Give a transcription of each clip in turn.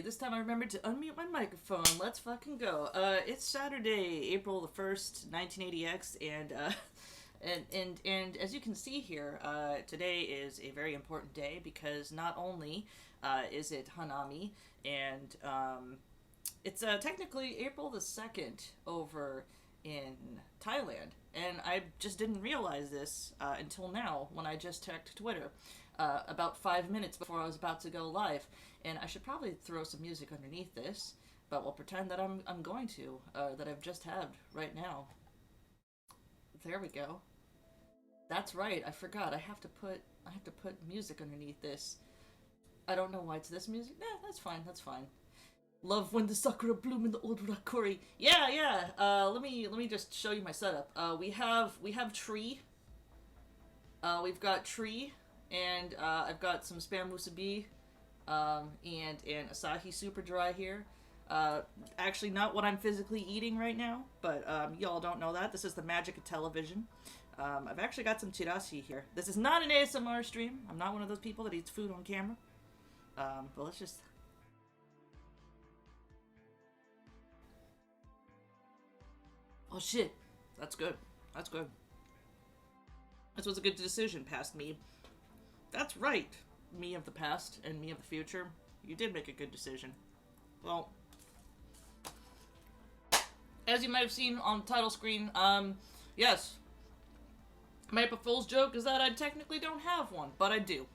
this time I remembered to unmute my microphone. Let's fucking go. It's Saturday, April the 1st, 1980X, and as you can see here, today is a very important day because not only is it Hanami, and it's technically April the 2nd over in Thailand, and I just didn't realize this until now when I just checked Twitter about 5 minutes before I was about to go live, and I should probably throw some music underneath this, but we'll pretend that I'm going to, that I've just had right now. There we go. That's right, I forgot. I have to put music underneath this. I don't know why it's this music. Nah, that's fine, that's fine. Love when the sakura bloom in the old rakuri. Yeah. Let me just show you my setup. We have tree. We've got tree, and I've got some spam musubi, and Asahi Super Dry here. Actually not what I'm physically eating right now, but y'all don't know that. This is the magic of television. I've actually got some chirashi here. This is not an ASMR stream. I'm not one of those people that eats food on camera. But let's just... Oh shit. That's good. That's good. This was a good decision, past me. That's right, me of the past and me of the future. You did make a good decision. Well, as you might have seen on the title screen, yes. My April Fool's joke is that I technically don't have one, but I do.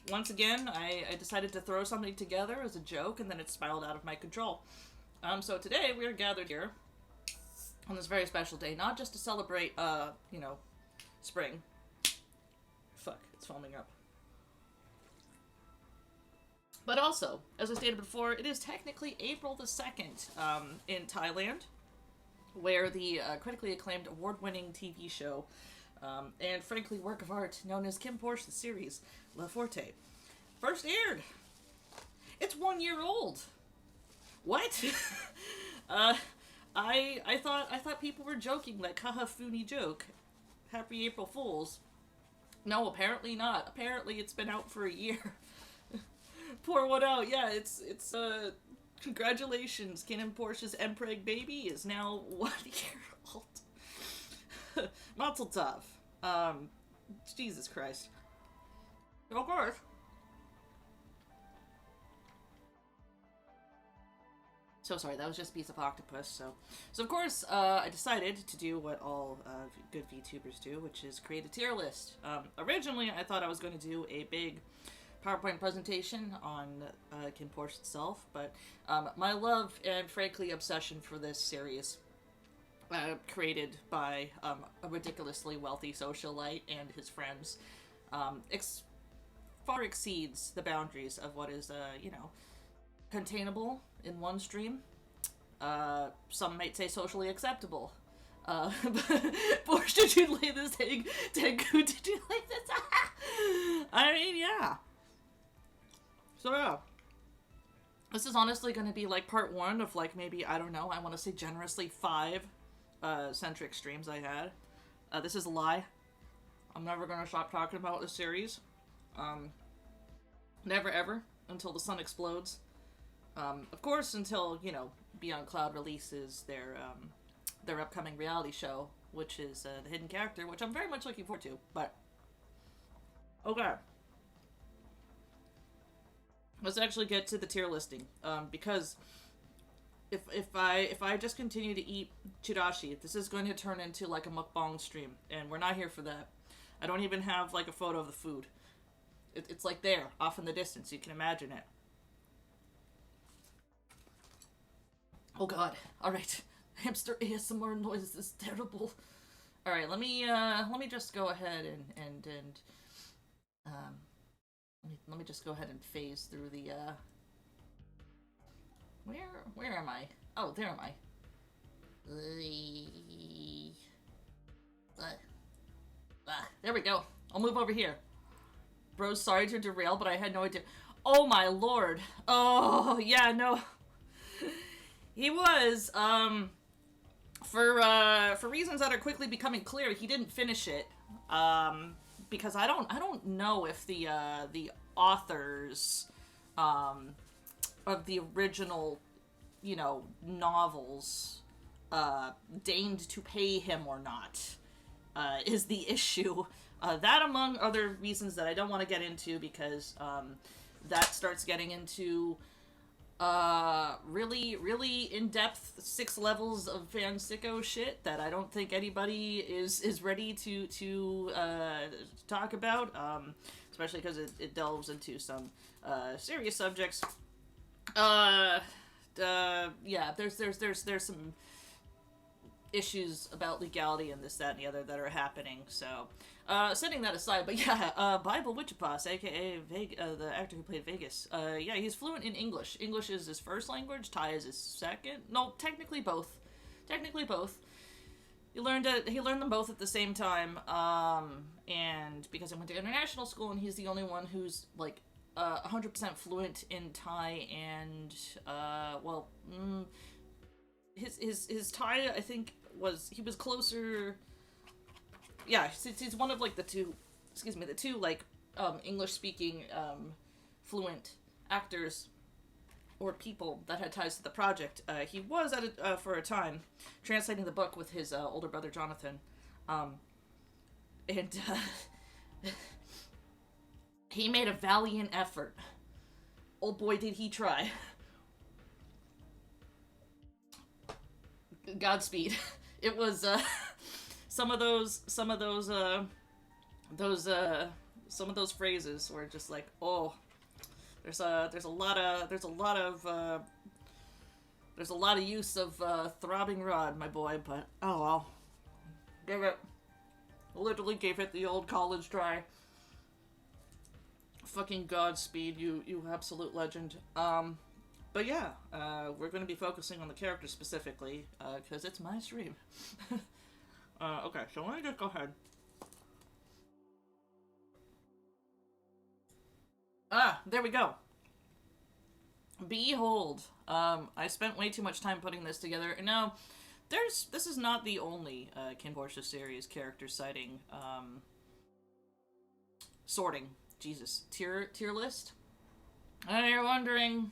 Once again, I decided to throw something together as a joke, and then it spiraled out of my control. So today we are gathered here on this very special day, not just to celebrate, spring. Fuck, it's foaming up. But also, as I stated before, it is technically April the 2nd, in Thailand, where the critically acclaimed award-winning TV show, and frankly work of art known as KinnPorsche the series, Forte, first aired. It's 1 year old. What? I thought people were joking, like, haha, funny joke. Happy April Fools. No, apparently not. Apparently it's been out for a year. Pour one out. Yeah, it's congratulations. KinnPorsche's Mpreg baby is now 1 year old. Mazel tov. Jesus Christ. Of course. So sorry, that was just a piece of octopus. So of course, I decided to do what all good VTubers do, which is create a tier list. Originally, I thought I was going to do a big PowerPoint presentation on KinnPorsche itself, but my love and frankly obsession for this series, created by a ridiculously wealthy socialite and his friends, far exceeds the boundaries of what is, containable in one stream. Some might say socially acceptable. Porsche, did you lay this egg? Tenku, did you lay this? I mean, yeah. So yeah. This is honestly going to be like part 1 of like maybe, I don't know, I want to say generously 5 centric streams I had. This is a lie. I'm never going to stop talking about this series. Never ever until the sun explodes. Of course, until, Beyond Cloud releases their upcoming reality show, which is The Hidden Character, which I'm very much looking forward to, but... Okay. Let's actually get to the tier listing, because if I just continue to eat chirashi, this is going to turn into like a mukbang stream, and we're not here for that. I don't even have like a photo of the food. It's like there, off in the distance, you can imagine it. Oh god. Alright. Hamster ASMR noise is terrible. Alright, let me just go ahead and let me just go ahead and phase through the, where am I? Oh, there am I. There we go. I'll move over here. Bro, sorry to derail, but I had no idea. Oh my lord. Oh, yeah, no. He was, for reasons that are quickly becoming clear, he didn't finish it. Because I don't know if the authors of the original, novels deigned to pay him or not is the issue. That, among other reasons that I don't want to get into, because that starts getting into really, really in-depth 6 levels of fan sicko shit that I don't think anybody is ready to talk about, especially because it delves into some serious subjects. Yeah, there's some issues about legality and this, that, and the other that are happening, so setting that aside, but yeah, Bible Wichita, aka the actor who played Vegas, yeah, he's fluent in English. English is his first language, Thai is his second. No, technically both. He learned them both at the same time, and because I went to international school, and he's the only one who's, like, 100% fluent in Thai, and, his Thai, I think, he was closer. Yeah, he's one of, like, the two, like, English-speaking, fluent actors or people that had ties to the project. He was, for a time, translating the book with his, older brother, Jonathan. And he made a valiant effort. Oh boy, did he try. Godspeed. It was, some of those phrases were just like, oh, there's a lot of use of throbbing rod, my boy, but oh well. Literally gave it the old college try. Fucking Godspeed, you absolute legend. But yeah, we're going to be focusing on the character specifically, because it's my stream. Okay, so let me just go ahead. There we go. Behold. I spent way too much time putting this together, and now, this is not the only, KinnPorsche series character citing, sorting. Jesus. Tier list? And you're wondering,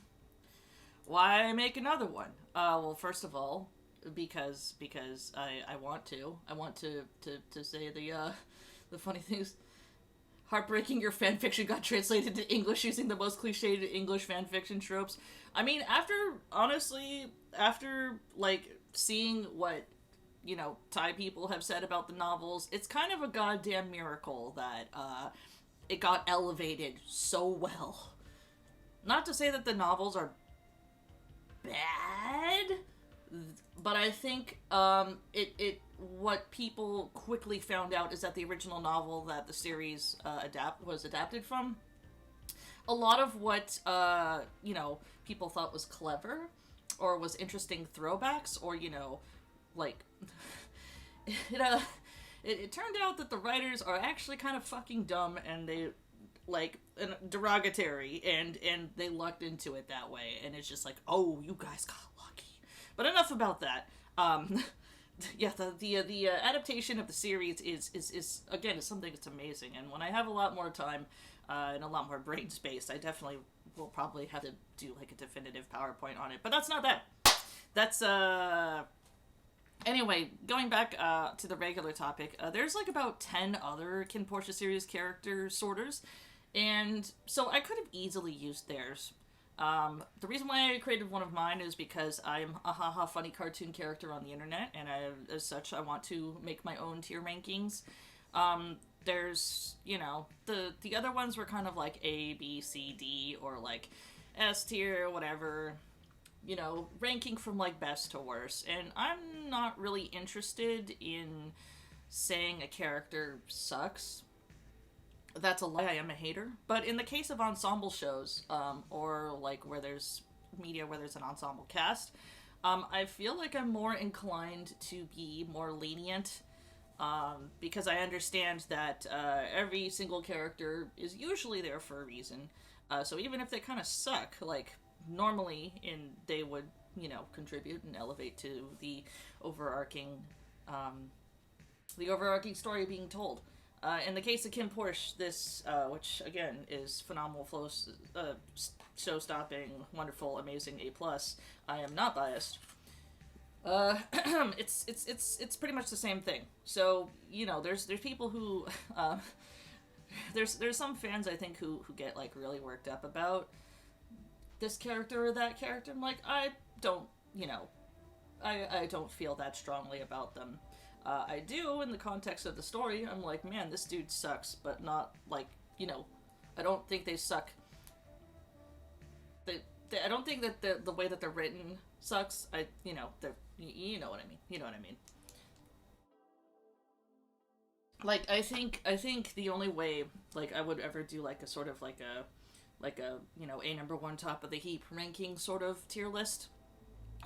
why make another one? Well, first of all, because I want to. I want to say the funny things. Heartbreaking, your fanfiction got translated to English using the most cliched English fanfiction tropes. I mean, after, like, seeing what, Thai people have said about the novels, it's kind of a goddamn miracle that, it got elevated so well. Not to say that the novels are bad, but I think what people quickly found out is that the original novel that the series was adapted from, a lot of what people thought was clever or was interesting throwbacks, or like it turned out that the writers are actually kind of fucking dumb, and they derogatory, and they lucked into it that way, and it's just like, oh, you guys got lucky. But enough about that. Yeah, the adaptation of the series is again, is something that's amazing, and when I have a lot more time and a lot more brain space, I definitely will probably have to do, like, a definitive PowerPoint on it. But that's not that. That's Anyway, going back to the regular topic, there's, like, about 10 other KinnPorsche series character sorters, and so I could have easily used theirs. The reason why I created one of mine is because I'm a haha funny cartoon character on the internet, and as such, I want to make my own tier rankings. There's, the other ones were kind of like A, B, C, D, or, like, S tier, whatever, ranking from, like, best to worst, and I'm not really interested in saying a character sucks. That's a lie, I am a hater. But in the case of ensemble shows, or, like, where there's media where there's an ensemble cast, I feel like I'm more inclined to be more lenient, because I understand that every single character is usually there for a reason. So even if they kind of suck, like, normally they would, contribute and elevate to the overarching story being told. In the case of KinnPorsche, this, which again is phenomenal, flow, show-stopping, wonderful, amazing, A+. I am not biased. It's pretty much the same thing. So there's people who there's some fans I think who get like really worked up about this character or that character. I'm like, I don't I don't feel that strongly about them. I do in the context of the story. I'm like, man, this dude sucks, but not like, I don't think they suck. I don't think that the way that they're written sucks. They're, you know what I mean. You know what I mean. Like, I think the only way, like, I would ever do like a sort of like a a number one top of the heap ranking sort of tier list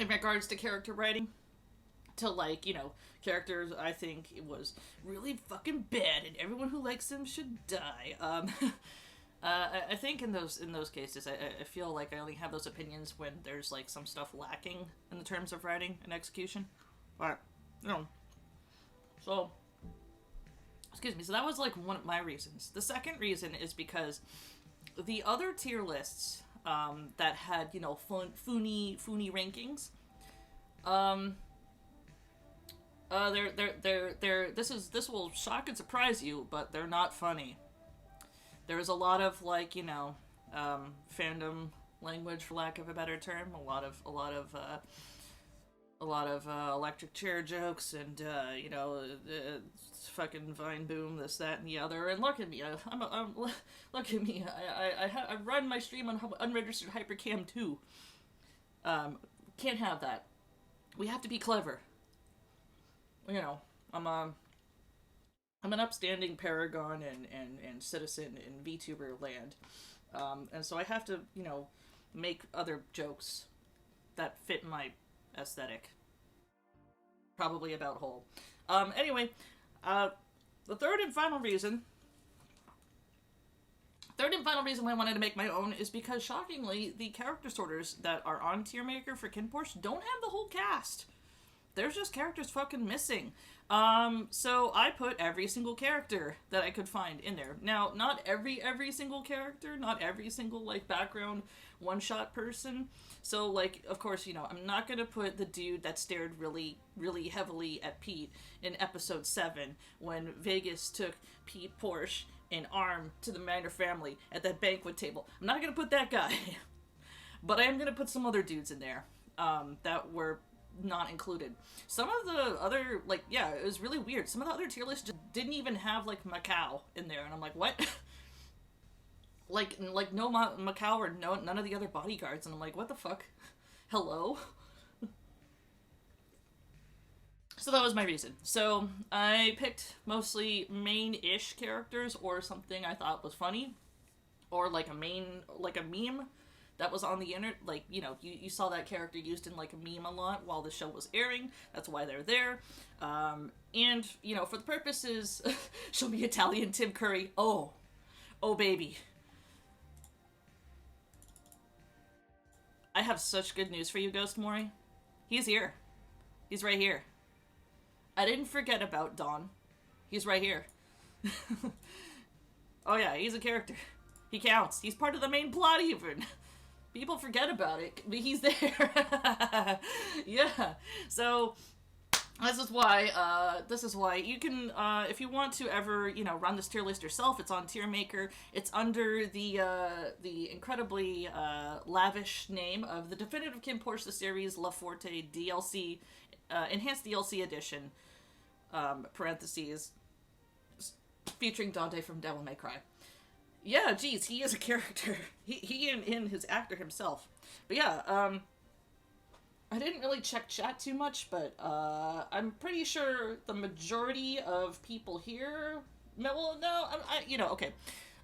in regards to character writing, to like, characters I think it was really fucking bad and everyone who likes them should die. I think in those cases, I feel like I only have those opinions when there's like some stuff lacking in the terms of writing and execution. But, so, excuse me, so that was like one of my reasons. The second reason is because the other tier lists that had, funny rankings, this will shock and surprise you, but they're not funny. There's a lot of like, fandom language, for lack of a better term, a lot of electric chair jokes and fucking Vine boom, this, that, and the other. And look at me, look at me. I run my stream on unregistered hypercam too. Can't have that. We have to be clever. I'm an upstanding paragon and citizen in VTuber land. And so I have to, make other jokes that fit my aesthetic. Probably about whole. Anyway, the third and final reason why I wanted to make my own is because, shockingly, the character sorters that are on Tier Maker for KinnPorsche don't have the whole cast. There's just characters fucking missing. So I put every single character that I could find in there. Now, not every single character, not every single, like, background one-shot person. So, like, of course, I'm not gonna put the dude that stared really, really heavily at Pete in episode 7 when Vegas took Pete Porsche and Arm to the Manor family at that banquet table. I'm not gonna put that guy. But I am gonna put some other dudes in there, that were not included. Some of the other, like, yeah, it was really weird. Some of the other tier lists just didn't even have, like, Macau in there, and I'm like, what? like no Macau or none of the other bodyguards, and I'm like, what the fuck? Hello? So that was my reason. So I picked mostly main-ish characters or something I thought was funny, or like a meme that was on the internet. Like, you saw that character used in like a meme a lot while the show was airing. That's why they're there. And, for the purposes, show me Italian Tim Curry. Oh baby. I have such good news for you, Ghost Mori. He's here. He's right here. I didn't forget about Dawn. He's right here. Oh yeah, he's a character. He counts. He's part of the main plot even. People forget about it, but he's there. Yeah. So this is why you can, if you want to ever, run this tier list yourself, it's on Tier Maker. It's under the incredibly lavish name of the Definitive KinnPorsche the Series La Forte DLC, Enhanced DLC Edition, parentheses, featuring Dante from Devil May Cry. Yeah, geez, he is a character. He and his actor himself. But yeah, I didn't really check chat too much, but I'm pretty sure the majority of people here... Well, no, okay.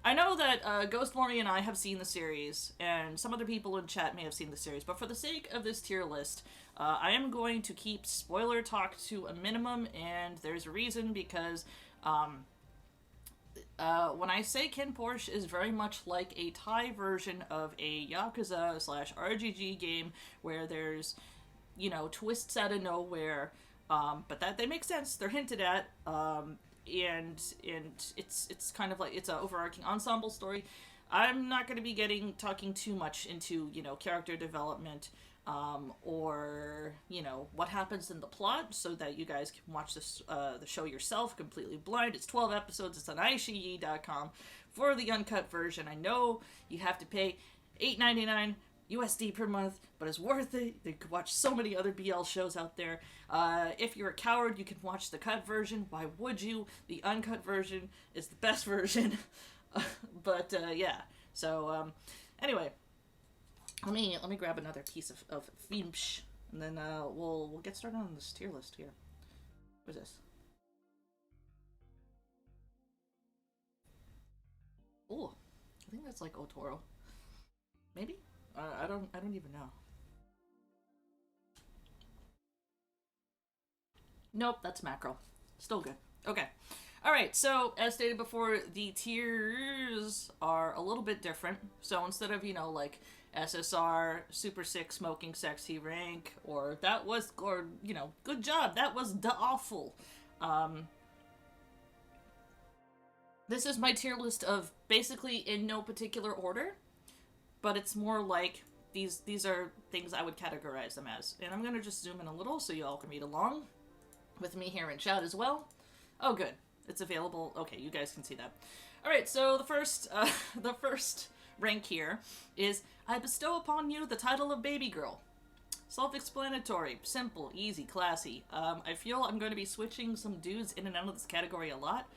I know that Ghost Mori and I have seen the series, and some other people in chat may have seen the series, but for the sake of this tier list, I am going to keep spoiler talk to a minimum, and there's a reason, because... when I say KinnPorsche is very much like a Thai version of a Yakuza/RGG game where there's, twists out of nowhere, but that they make sense. They're hinted at. and it's kind of like it's an overarching ensemble story. I'm not going to be talking too much into, you know, character development, or, you know, what happens in the plot, so that you guys can watch this the show yourself completely blind. It's 12 episodes. It's on iQIYI.com for the uncut version. I know you have to pay $8.99 USD per month, but it's worth it. You can watch so many other BL shows out there. If you're a coward, you can watch the cut version. Why would you? The uncut version is the best version. But yeah. So anyway, let me grab another piece of Fimsh, and then we'll get started on this tier list here. What is this? Oh, I think that's like Otoro. Maybe? I don't even know. Nope, that's mackerel. Still good. Okay. Alright, so as stated before, the tiers are a little bit different. So instead of, you know, like SSR, Super Sick, Smoking Sexy rank, or that was, or, you know, good job, that was awful. This is my tier list of basically in no particular order, but it's more like these are things I would categorize them as. And I'm going to just zoom in a little so you all can read along with me here in chat as well. Oh, good. It's available. Okay, you guys can see that. All right, so the first rank here is I bestow upon you the title of baby girl. Self-explanatory, simple, easy, classy. I feel I'm going to be switching some dudes in and out of this category a lot,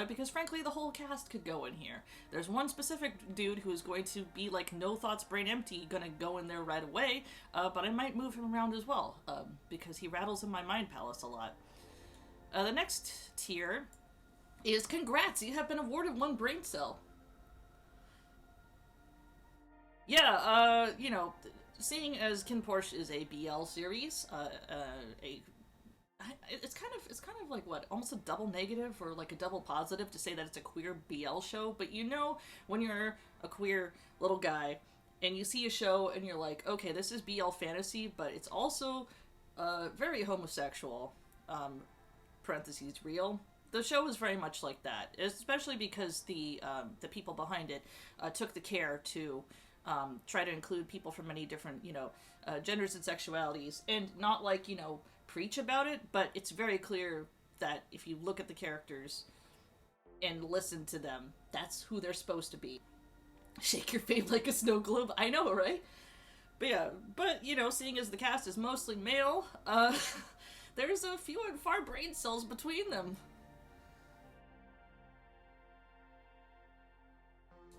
because frankly the whole cast could go in here. There's one specific dude who's going to be like no thoughts, brain empty, gonna go in there right away, but I might move him around as well, because he rattles in my mind palace a lot. The next tier is congrats, you have been awarded 1 brain cell. Yeah, you know, seeing as KinnPorsche is a BL series, it's kind of like what, almost a double negative or like a double positive to say that it's a queer BL show. But you know, when you're a queer little guy and you see a show and you're like, okay, this is BL fantasy, but it's also very homosexual. Parentheses real. The show is very much like that, especially because the people behind it took the care to try to include people from many different, you know, genders and sexualities, and not like, you know, preach about it, but it's very clear that if you look at the characters and listen to them, that's who they're supposed to be. Shake your fave like a snow globe. I know, right? But yeah, but, you know, seeing as the cast is mostly male, there's a few and far brain cells between them.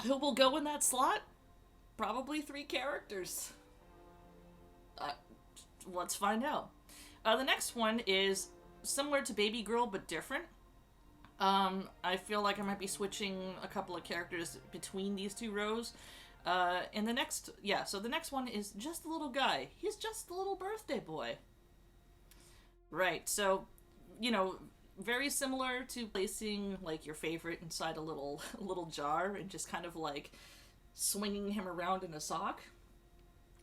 Who will go in that slot? Probably 3 characters. Let's find out. The next one is similar to Baby Girl, but different. I feel like I might be switching a couple of characters between these 2 rows. And the next, yeah, so the next one is just a little guy. He's just a little birthday boy. Right, so, you know, very similar to placing, like, your favorite inside a little jar and just kind of, like, swinging him around in a sock.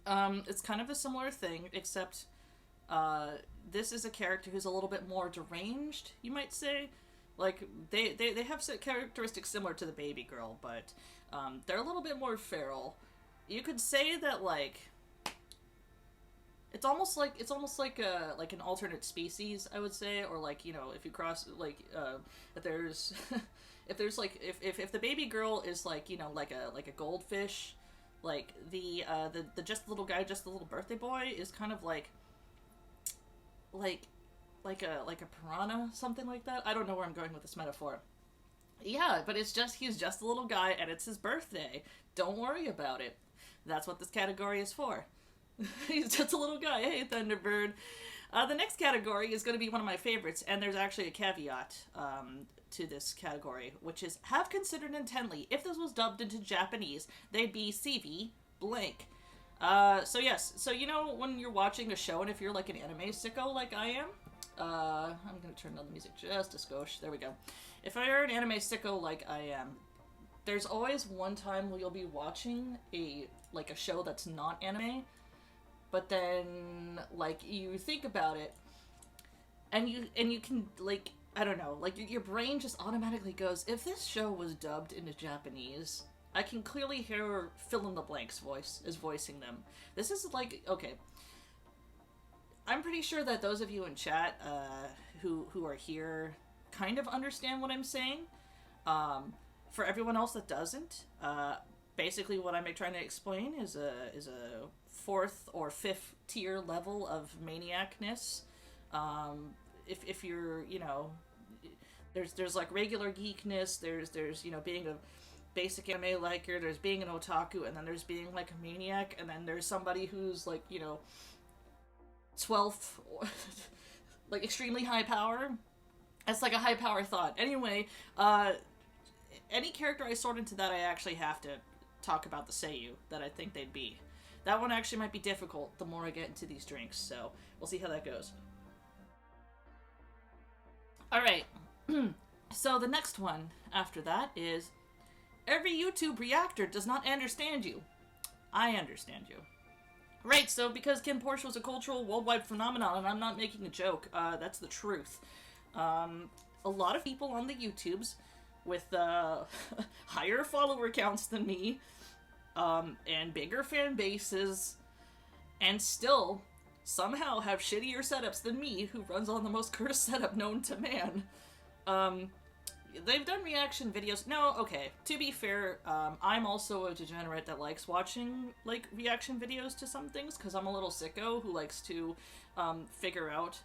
It's kind of a similar thing, except this is a character who's a little bit more deranged, you might say. Like, they have characteristics similar to the baby girl, but they're a little bit more feral. You could say that, like, it's almost like an alternate species, I would say, or like, you know, if you cross, like, if there's if the baby girl is like, you know, like a goldfish, like the just the little guy, just the little birthday boy is kind of like a piranha, something like that. I don't know where I'm going with this metaphor. Yeah, but he's just a little guy and it's his birthday. Don't worry about it. That's what this category is for. He's just a little guy. Hey, Thunderbird. The next category is going to be one of my favorites, and there's actually a caveat to this category, which is, have considered intently, if this was dubbed into Japanese, they'd be CV blank. So yes, so you know when you're watching a show, and if you're like an anime sicko like I am, I'm going to turn down the music just a skosh, there we go. If you're an anime sicko like I am, there's always one time where you'll be watching a show that's not anime, but then, like, you think about it, and you can, like, I don't know, like your brain just automatically goes, if this show was dubbed into Japanese, I can clearly hear fill in the blanks voice is voicing them. This is like, okay, I'm pretty sure that those of you in chat who are here kind of understand what I'm saying. For everyone else that doesn't, basically what I'm trying to explain is a fourth or fifth tier level of maniacness. If you're, you know, there's like regular geekness, there's you know, being a basic anime liker, there's being an otaku, and then there's being like a maniac, and then there's somebody who's like, you know, 12th like extremely high power. That's like a high power thought. Anyway, any character I sort into that, I actually have to talk about the seiyuu that I think they'd be. That one actually might be difficult the more I get into these drinks, so we'll see how that goes. Alright, so the next one after that is, every YouTube reactor does not understand you. I understand you. Right, so because KinnPorsche was a cultural worldwide phenomenon, and I'm not making a joke, that's the truth. A lot of people on the YouTubes with higher follower counts than me, and bigger fan bases, and still somehow have shittier setups than me, who runs on the most cursed setup known to man. They've done reaction videos. No, okay, to be fair, I'm also a degenerate that likes watching, like, reaction videos to some things, because I'm a little sicko who likes to, figure out...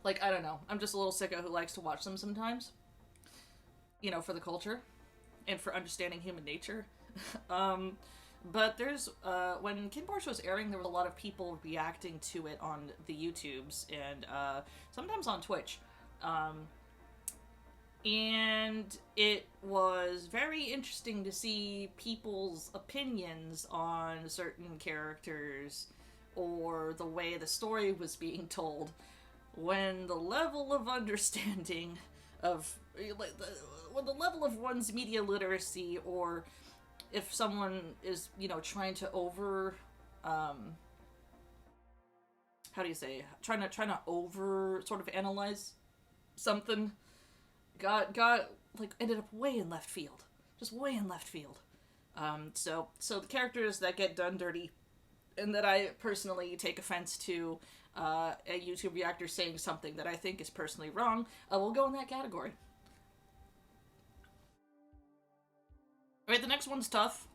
Like, I don't know, I'm just a little sicko who likes to watch them sometimes. You know, for the culture, and for understanding human nature. But there's, when KinnPorsche was airing, there were a lot of people reacting to it on the YouTubes, and, sometimes on Twitch. And it was very interesting to see people's opinions on certain characters, or the way the story was being told, when the level of understanding of, when the level of one's media literacy, or if someone is, you know, trying to how do you say, trying to over sort of analyze something, got like ended up way in left field, just way in left field. So the characters that get done dirty, and that I personally take offense to, a YouTube reactor saying something that I think is personally wrong, will go in that category. Alright, the next one's tough,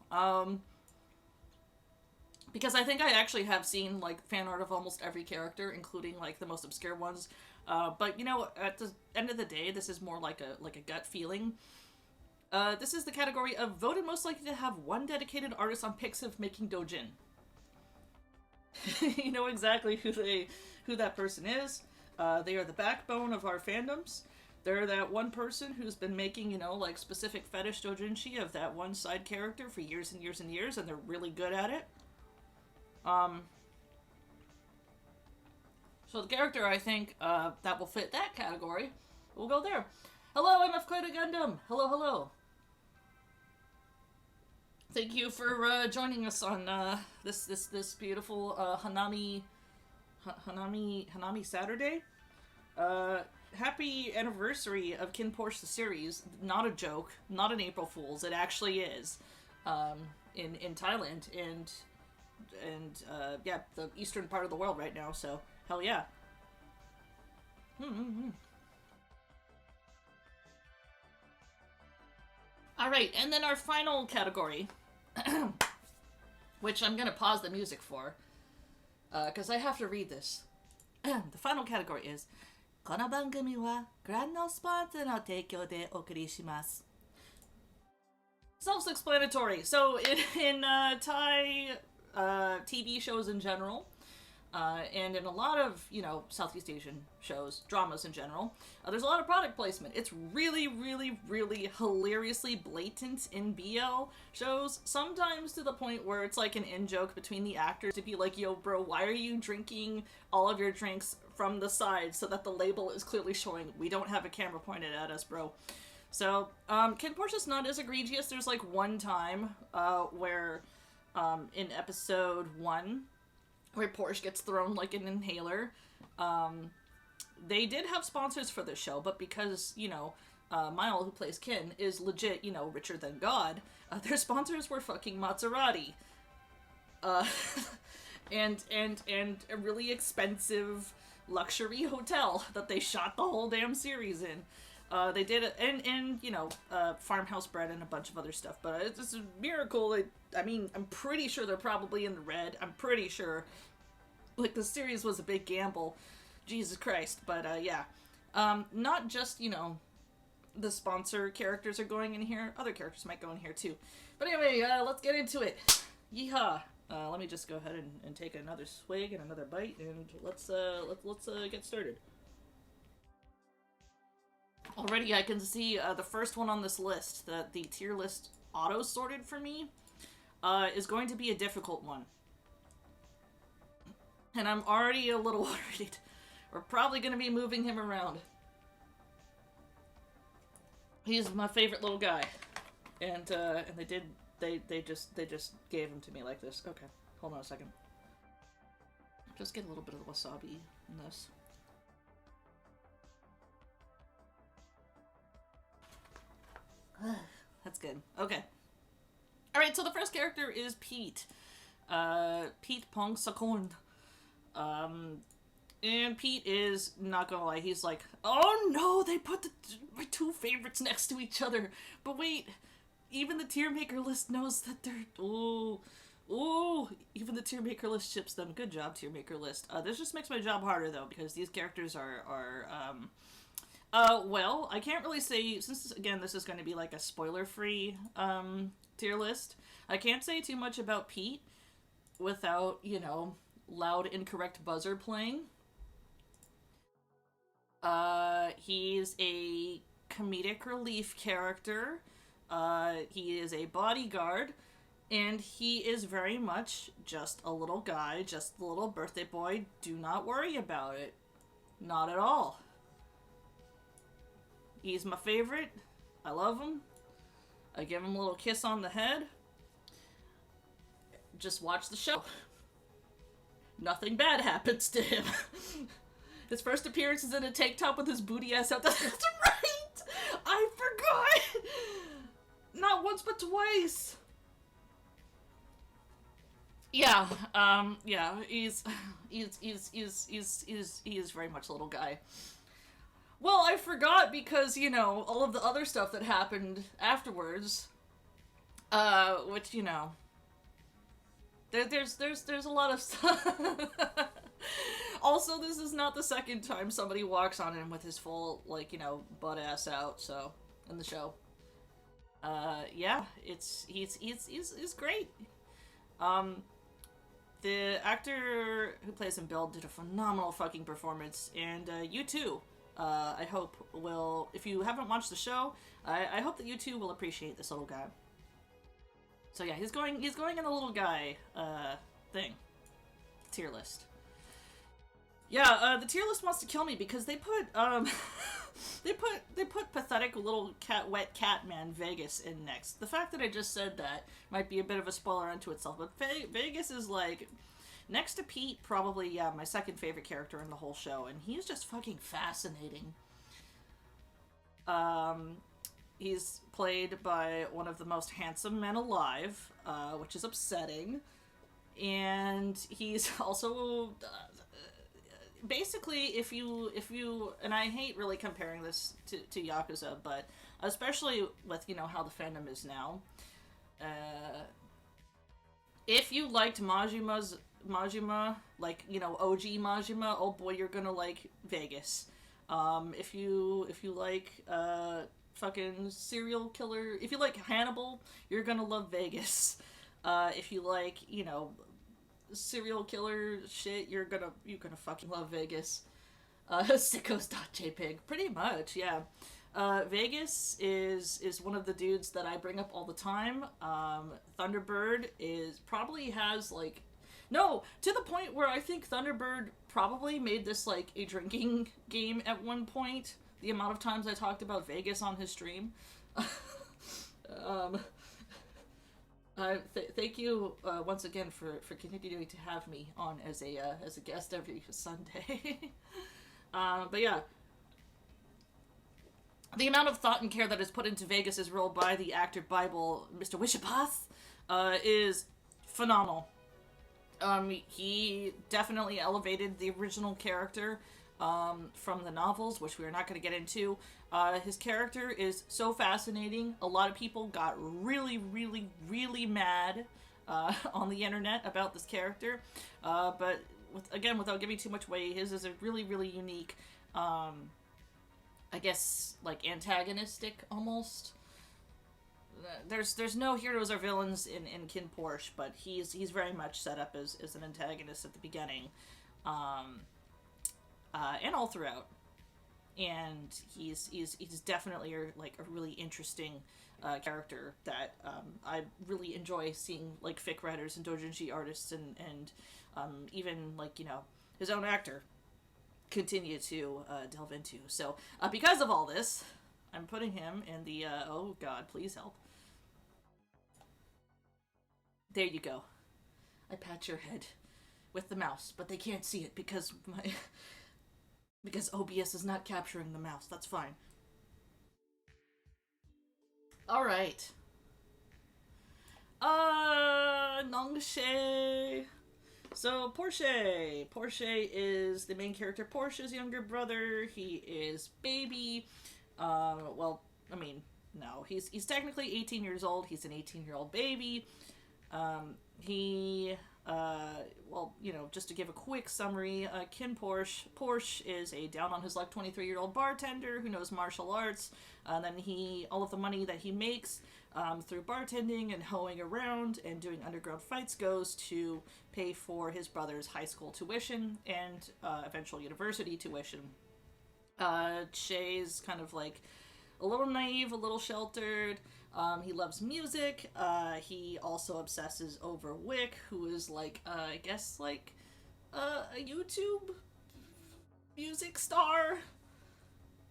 because I think I actually have seen, like, fan art of almost every character, including, like, the most obscure ones, but, you know, at the end of the day, this is more like a gut feeling. This is the category of voted most likely to have one dedicated artist on Pixiv making dojin. You know exactly who that person is. They are the backbone of our fandoms. They're that one person who's been making, you know, like, specific fetish doujinshi of that one side character for years and years and years, and they're really good at it. So the character, I think, that will fit that category, will go there. Hello, I'm F-Quite Gundam! Hello, hello! Thank you for, joining us on, this beautiful, Hanami Saturday. Happy anniversary of KinnPorsche the series. Not a joke, not an April Fool's, it actually is. In Thailand, and yeah, the eastern part of the world right now, so hell yeah. Alright, and then our final category, which I'm gonna pause the music for, because I have to read this. The final category is, この番組はグランドスポンサーの提供でお送りします。Self-explanatory. So in Thai TV shows in general, and in a lot of, you know, Southeast Asian shows, dramas in general, there's a lot of product placement. It's really, really, really hilariously blatant in BL shows, sometimes to the point where it's like an in-joke between the actors to be like, yo bro, why are you drinking all of your drinks from the side so that the label is clearly showing we don't have a camera pointed at us, bro. So, KinnPorsche's not as egregious. There's like one time, where, in episode 1, where Porsche gets thrown like an inhaler. They did have sponsors for this show, but because, you know, Mile, who plays Kin, is legit, you know, richer than God, their sponsors were fucking Maserati. And a really expensive luxury hotel that they shot the whole damn series in. They did it, and you know, farmhouse bread and a bunch of other stuff. But it's a miracle. I mean, I'm pretty sure they're probably in the red. I'm pretty sure. Like, the series was a big gamble. Jesus Christ. But, yeah. Not just, you know, the sponsor characters are going in here. Other characters might go in here, too. But anyway, let's get into it. Yeehaw. Let me just go ahead and take another swig and another bite, and let's get started. Already I can see the first one on this list, the tier list auto-sorted for me, is going to be a difficult one. And I'm already a little worried. We're probably going to be moving him around. He's my favorite little guy. And they just gave him to me like this. Okay, hold on a second. Just get a little bit of the wasabi in this. That's good. Okay. Alright, so the first character is Pete. Pete Pong Sakon. And Pete is, not gonna lie, he's like, oh no, they put my two favorites next to each other. But wait, even the tier maker list knows that they're, even the tier maker list ships them. Good job, tier maker list. This just makes my job harder though, because these characters are well, I can't really say, since, again, this is going to be like a spoiler-free, tier list, I can't say too much about Pete without, you know, loud incorrect buzzer playing. He's a comedic relief character, he is a bodyguard, and he is very much just a little guy, just a little birthday boy. Do not worry about it. Not at all. He's my favorite. I love him. I give him a little kiss on the head. Just watch the show. Nothing bad happens to him. His first appearance is in a tank top with his booty ass out. That's right! I forgot! Not once, but twice. Yeah, yeah, he is very much a little guy. Well, I forgot because, you know, all of the other stuff that happened afterwards, which, you know, there's a lot of stuff. Also, this is not the second time somebody walks on him with his full, like, you know, butt ass out, so, in the show. Yeah, he's great. The actor who plays him, Bill, did a phenomenal fucking performance, and, you too. I hope will, if you haven't watched the show, I hope that you too will appreciate this little guy. So yeah, he's going in the little guy, thing. Tier list. Yeah, the tier list wants to kill me because they put, they put pathetic little wet cat man Vegas in next. The fact that I just said that might be a bit of a spoiler unto itself, but Vegas is like, next to Pete, probably, yeah, my second favorite character in the whole show, and he's just fucking fascinating. He's played by one of the most handsome men alive, which is upsetting, and he's also, basically, if you, and I hate really comparing this to Yakuza, but especially with, you know, how the fandom is now, if you liked Majima, like, you know, OG Majima, oh boy, you're gonna like Vegas. If you like, fucking serial killer, if you like Hannibal, you're gonna love Vegas. If you like, you know, serial killer shit, you're gonna fucking love Vegas. Sickos.jpg, pretty much, yeah. Vegas is one of the dudes that I bring up all the time. Thunderbird probably has, like, no, to the point where I think Thunderbird probably made this, like, a drinking game at one point. The amount of times I talked about Vegas on his stream. Thank you once again for continuing to have me on as a guest every Sunday. But yeah, the amount of thought and care that is put into Vegas's role by the actor Bible, Mr. Wishapath, is phenomenal. He definitely elevated the original character from the novels, which we are not going to get into. His character is so fascinating. A lot of people got really, really, really mad on the internet about this character. But again, without giving too much away, his is a really, really unique, I guess, like antagonistic almost. There's no heroes or villains in KinnPorsche, but he's very much set up as an antagonist at the beginning, and all throughout. And he's definitely like a really interesting character that I really enjoy seeing like fic writers and doujinshi artists and even like his own actor continue to delve into. So because of all this, I'm putting him in the oh god, please help. There you go. I pat your head with the mouse, but they can't see it because because OBS is not capturing the mouse. That's fine. All right. Nongshe. So Porsche is the main character. Porsche's younger brother. He is baby. Well, I mean, no, he's technically 18 years old. He's an 18-year-old baby. Well, just to give a quick summary, Porsche is a down-on-his-luck 23-year-old bartender who knows martial arts. Then all of the money that he makes through bartending and hoeing around and doing underground fights goes to pay for his brother's high school tuition and eventual university tuition. Shay's kind of like a little naive, a little sheltered. He loves music. He also obsesses over Wick, who is like, I guess like a YouTube music star.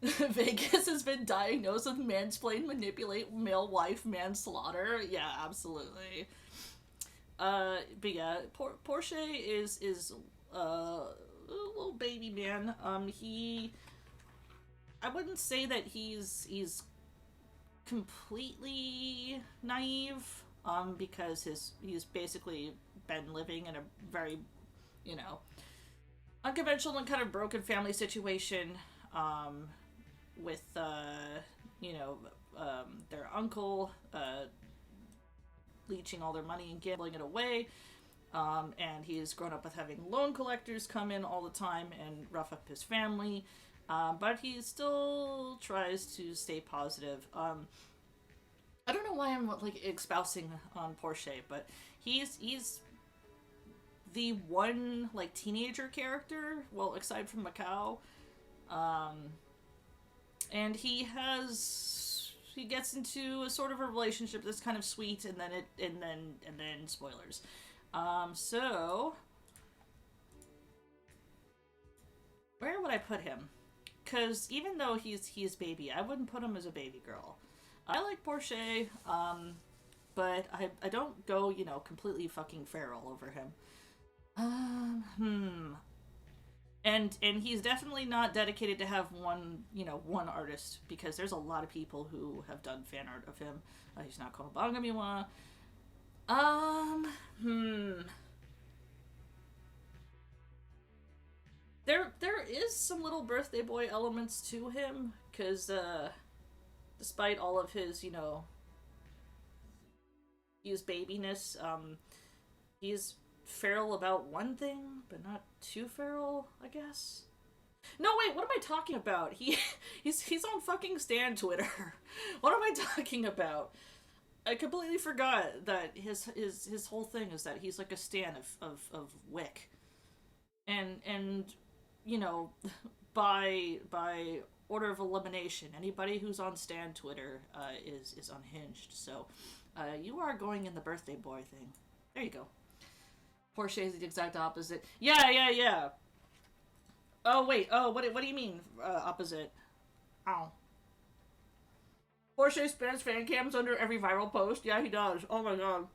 Vegas has been diagnosed with mansplain, manipulate, male wife manslaughter. Yeah, absolutely. But yeah, Porsche is a little baby man. I wouldn't say that he's completely naive, because he's basically been living in a very, unconventional and kind of broken family situation, with, their uncle, leeching all their money and gambling it away, and he's grown up with having loan collectors come in all the time and rough up his family, but he still tries to stay positive. I don't know why I'm like espousing on Porsche, but he's the one like teenager character, well, aside from Macau, and he gets into a sort of a relationship that's kind of sweet, and then spoilers. So where would I put him? Because even though he's baby, I wouldn't put him as a baby girl. I like Porsche, but I don't go, completely fucking feral over him. And he's definitely not dedicated to have one artist, because there's a lot of people who have done fan art of him. He's not Konobangamiwa. There is some little birthday boy elements to him, because, despite all of his, his babiness, he's feral about one thing, but not too feral, I guess. No, wait, what am I talking about? He's on fucking Stan Twitter. What am I talking about? I completely forgot that his whole thing is that he's like a stan of Wick. And by order of elimination, anybody who's on Stan Twitter is unhinged. So you are going in the birthday boy thing. There you go. Porsche is the exact opposite. Yeah. Oh, wait. Oh, what do you mean, opposite? Oh. Porsche spams fan cams under every viral post? Yeah, he does. Oh my god.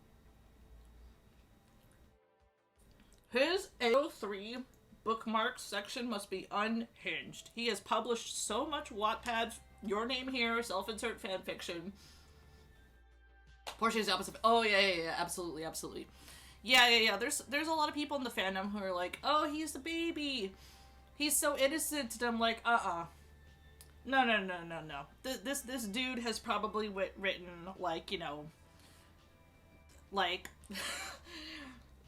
His AO3 bookmarks section must be unhinged. He has published so much Wattpad, your name here, self-insert fanfiction. Porsche's the opposite. Oh, yeah, absolutely, absolutely. Yeah. There's a lot of people in the fandom who are like, oh, he's the baby. He's so innocent. And I'm like, No. This dude has probably written, like, you know, like,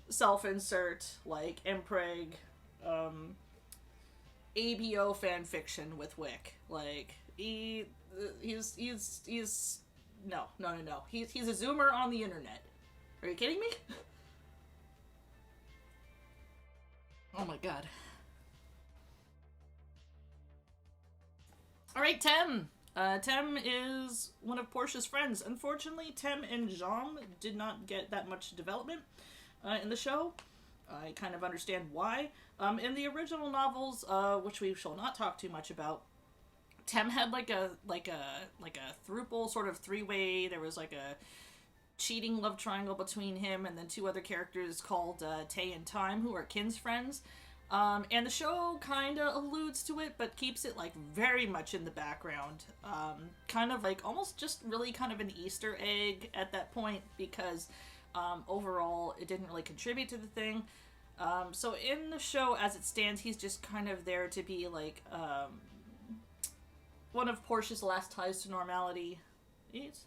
self-insert, like, impreg, ABO fanfiction with Wick. Like, he's no. He's a zoomer on the internet. Are you kidding me? Oh my god. Alright, Tem. Tem is one of Porsche's friends. Unfortunately, Tem and Jean did not get that much development in the show. I kind of understand why. In the original novels, which we shall not talk too much about, Tem had like a throuple, sort of three-way. There was like a cheating love triangle between him and then two other characters called Tay and Time, who are Kinn's friends. And the show kind of alludes to it, but keeps it, like, very much in the background. Kind of, like, almost just really kind of an Easter egg at that point, because overall it didn't really contribute to the thing. So in the show, as it stands, he's just kind of there to be, like, one of Porsche's last ties to normality. He's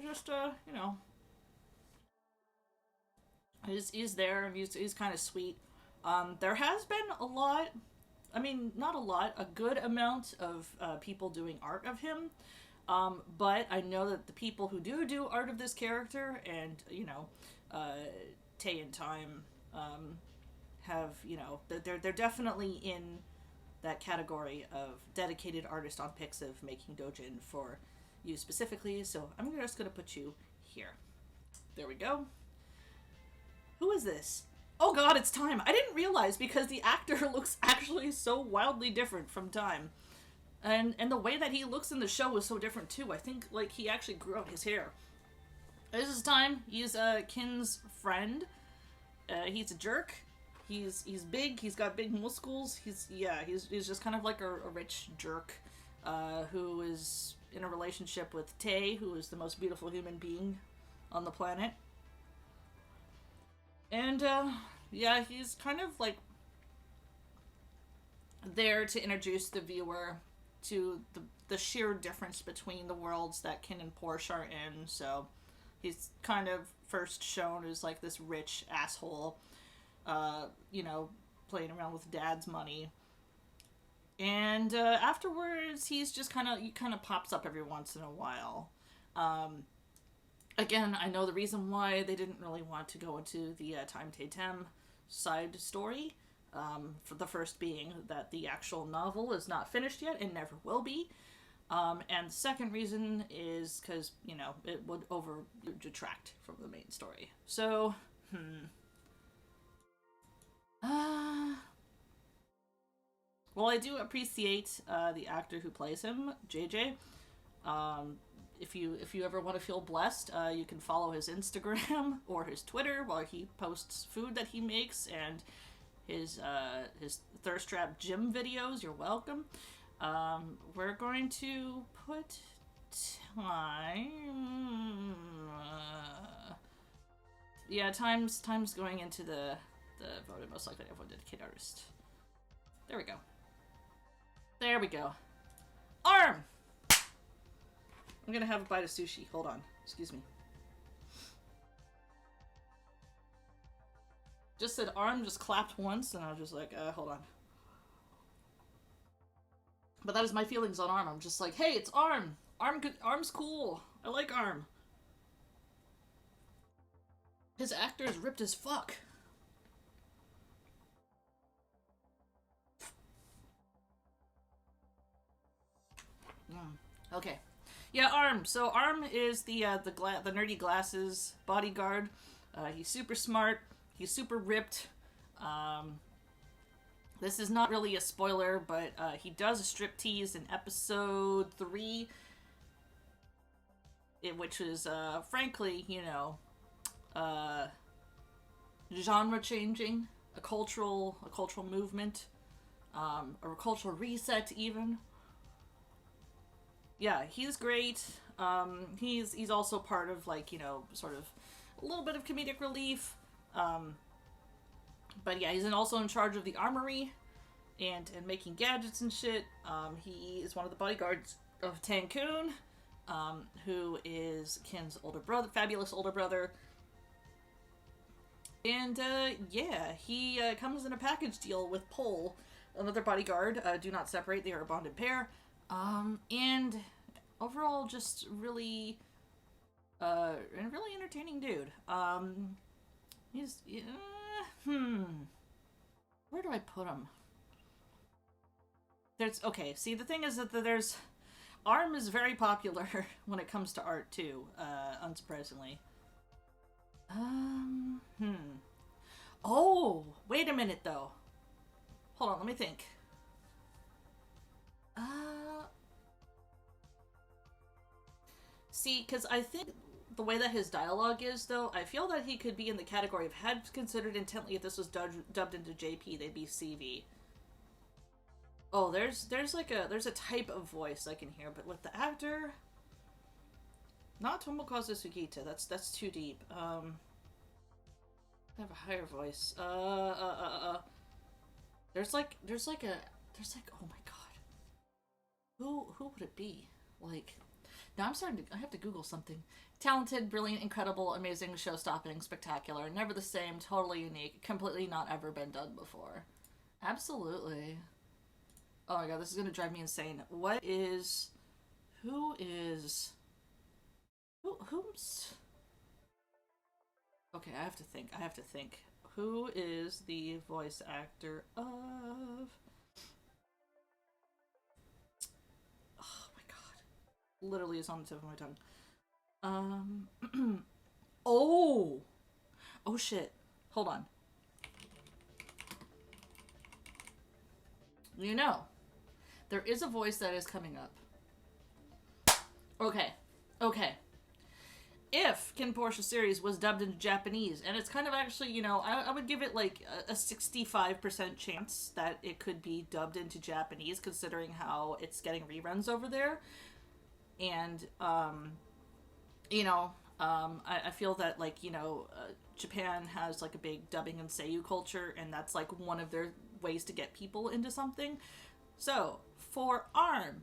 just, you know, he's there, and he's kind of sweet. There has been a lot, I mean, not a lot, a good amount of people doing art of him, but I know that the people who do art of this character, and, you know, Tay and Time, have, you know, they're definitely in that category of dedicated artist on Pixiv making dojin for you specifically, so I'm just gonna put you here. There we go. Who is this? Oh god, it's Time. I didn't realize because the actor looks actually so wildly different from Time. And the way that he looks in the show is so different too. I think, like, he actually grew out his hair. This is Time. He's Kinn's friend. He's a jerk. He's big. He's got big muscles. He's just kind of like a rich jerk who is in a relationship with Tay, who is the most beautiful human being on the planet. And, yeah, he's kind of, like, there to introduce the viewer to the sheer difference between the worlds that Kinn and Porsche are in. So he's kind of first shown as, like, this rich asshole, you know, playing around with dad's money. And afterwards, he's just kind of pops up every once in a while. Again, I know the reason why they didn't really want to go into the Time Tatem side story. For the first being that the actual novel is not finished yet and never will be. And the second reason is because, you know, it would detract from the main story. So, well, I do appreciate the actor who plays him, JJ. If you ever want to feel blessed, you can follow his Instagram or his Twitter while he posts food that he makes and his thirst trap gym videos. You're welcome. We're going to put Time. Yeah, time's going into the voted most likely everyone dedicated artist. There we go. There we go. Arm. I'm gonna have a bite of sushi. Hold on. Excuse me. Just said Arm, just clapped once, and I was just like, hold on. But that is my feelings on Arm. I'm just like, hey, it's Arm! Arm's cool. I like Arm. His actor is ripped as fuck. Okay. Yeah, Arm. So Arm is the nerdy glasses bodyguard. He's super smart. He's super ripped. This is not really a spoiler, but he does a striptease in episode 3, which is, frankly, you know, genre changing, a cultural movement, or a cultural reset even. Yeah, he's great. He's also part of, like, you know, sort of a little bit of comedic relief. But yeah, he's also in charge of the armory and making gadgets and shit. He is one of the bodyguards of Tankun, who is Kinn's older brother, fabulous older brother. And yeah, he comes in a package deal with Pole, another bodyguard. Do not separate; they are a bonded pair. And overall, just really, a really entertaining dude. He's where do I put him? There's okay. See, the thing is that there's Arm is very popular when it comes to art too. Unsurprisingly. Oh, wait a minute though. Hold on, let me think. See, because I think the way that his dialogue is, though, I feel that he could be in the category of had considered intently if this was dubbed into JP, they'd be CV. Oh, there's a type of voice I can hear, but with the actor, not Tomokazu Sugita. That's too deep. I have a higher voice. There's like oh my god, who would it be? Like, now I have to Google something. Talented, brilliant, incredible, amazing, show-stopping, spectacular, never the same, totally unique, completely not ever been done before. Absolutely. Oh my god, this is gonna drive me insane. Who's... Okay, I have to think. Who is the voice actor of... Oh my god. Literally is on the tip of my tongue. Oh! Oh shit. Hold on. You know, there is a voice that is coming up. Okay. If KinnPorsche series was dubbed into Japanese, and it's kind of actually, you know, I would give it like a 65% chance that it could be dubbed into Japanese, considering how it's getting reruns over there. And, you know, I feel that, like, you know, Japan has like a big dubbing and seiyuu culture, and that's like one of their ways to get people into something. So, for Arm,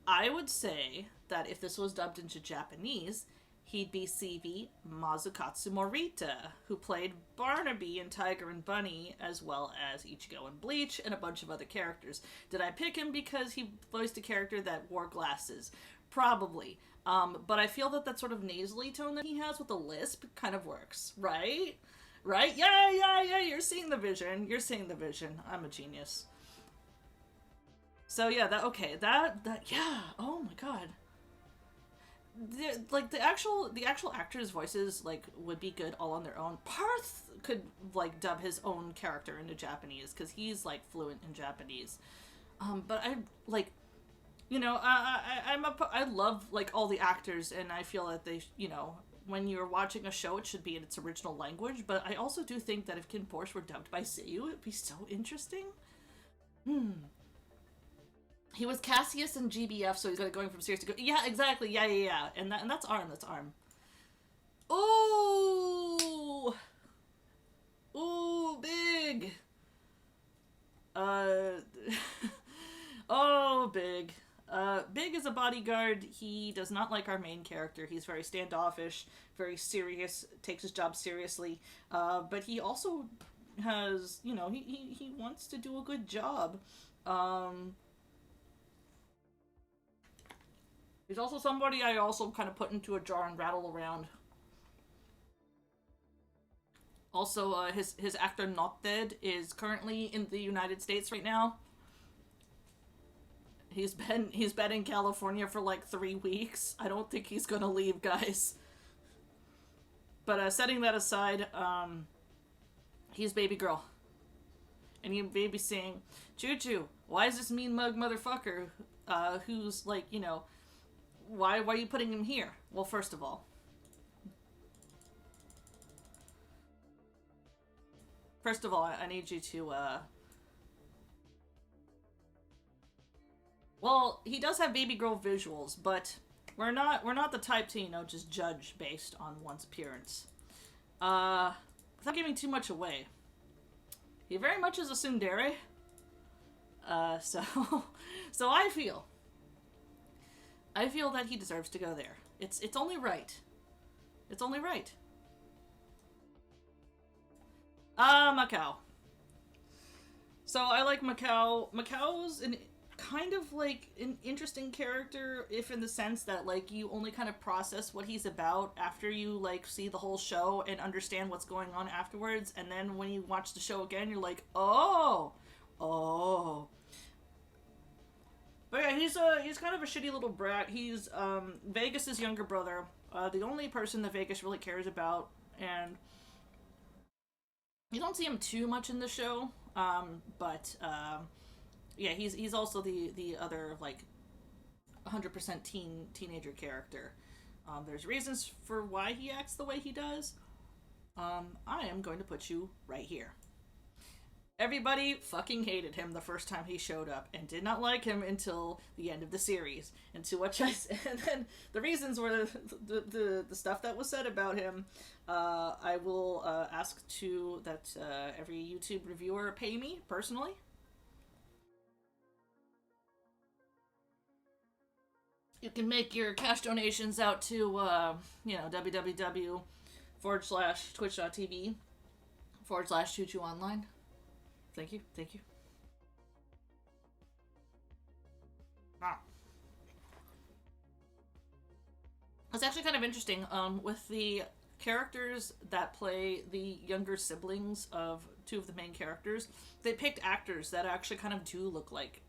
I would say that if this was dubbed into Japanese, he'd be CV Mazukatsu Morita, who played Barnaby in Tiger and Bunny, as well as Ichigo in Bleach, and a bunch of other characters. Did I pick him because he voiced a character that wore glasses? Probably. But I feel that sort of nasally tone that he has with a lisp kind of works, right? Right? Yeah, you're seeing the vision. I'm a genius. So yeah, yeah, oh my god. The actual actors' voices, like, would be good all on their own. Parth could, like, dub his own character into Japanese, because he's, like, fluent in Japanese. But I, like, you know, I love, like, all the actors, and I feel that they, you know, when you're watching a show, it should be in its original language, but I also do think that if KinnPorsche were dubbed by seiyuu, it'd be so interesting. He was Cassius in GBF, so he's going from serious to good. Yeah, exactly. Yeah. And that's Arm. Ooh! Ooh, big! Oh, Big. Big is a bodyguard. He does not like our main character. He's very standoffish, very serious, takes his job seriously. But he also has, you know, he wants to do a good job. He's also somebody I also kind of put into a jar and rattle around. Also, his actor Not Dead is currently in the United States right now. He's been in California for like 3 weeks. I don't think he's gonna leave, guys. But setting that aside, he's baby girl. And he may be saying, Chuchu, why is this mean mug motherfucker, who's like, you know, why are you putting him here? Well, first of all, First of all, I need you to, well, he does have baby girl visuals, but we're not the type to, you know, just judge based on one's appearance. Without giving too much away, he very much is a tsundere. So, so I feel that he deserves to go there. It's only right. It's only right. Macau. So I like Macau. Macau's kind of like an interesting character, if in the sense that like you only kind of process what he's about after you like see the whole show and understand what's going on afterwards, and then when you watch the show again, you're like, oh. But yeah, he's kind of a shitty little brat. He's Vegas's younger brother, the only person that Vegas really cares about, and you don't see him too much in the show. But yeah, he's also the other like 100% teenager character. There's reasons for why he acts the way he does. I am going to put you right here. Everybody fucking hated him the first time he showed up and did not like him until the end of the series. And to which I said, and then the reasons were the stuff that was said about him. I will ask that every YouTube reviewer pay me personally. You can make your cash donations out to, you know, www.twitch.tv/Chuchu online. Thank you. Ah. It's actually kind of interesting, with the characters that play the younger siblings of two of the main characters, they picked actors that actually kind of do look like,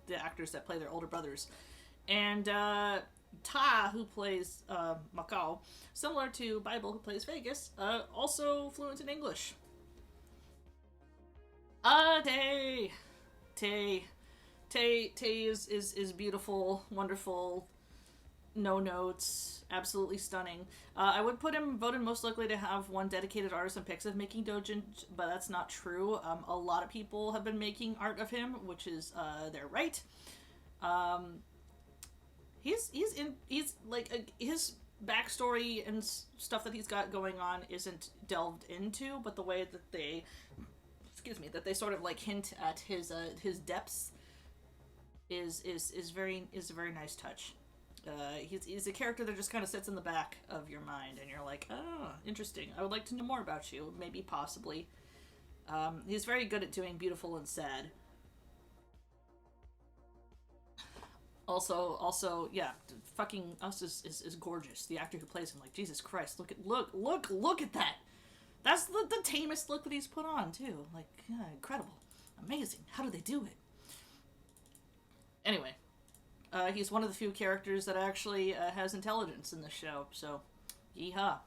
the actors that play their older brothers. And, Ta, who plays, Macau, similar to Bible, who plays Vegas, also fluent in English. Tay is beautiful, wonderful, no notes, absolutely stunning. I would vote him most likely to have one dedicated artist and pics of making Dojin, but that's not true. A lot of people have been making art of him, which is, they're right. He's like, his backstory and stuff that he's got going on isn't delved into, but the way that they sort of like hint at his depths is a very nice touch. He's a character that just kind of sits in the back of your mind, and you're like, oh, interesting. I would like to know more about you, maybe, possibly. He's very good at doing beautiful and sad. Also, yeah, fucking Us is gorgeous. The actor who plays him, like, Jesus Christ, look at that. That's the tamest look that he's put on, too. Like, yeah, incredible. Amazing. How do they do it? Anyway, he's one of the few characters that actually has intelligence in the show, so, yeehaw.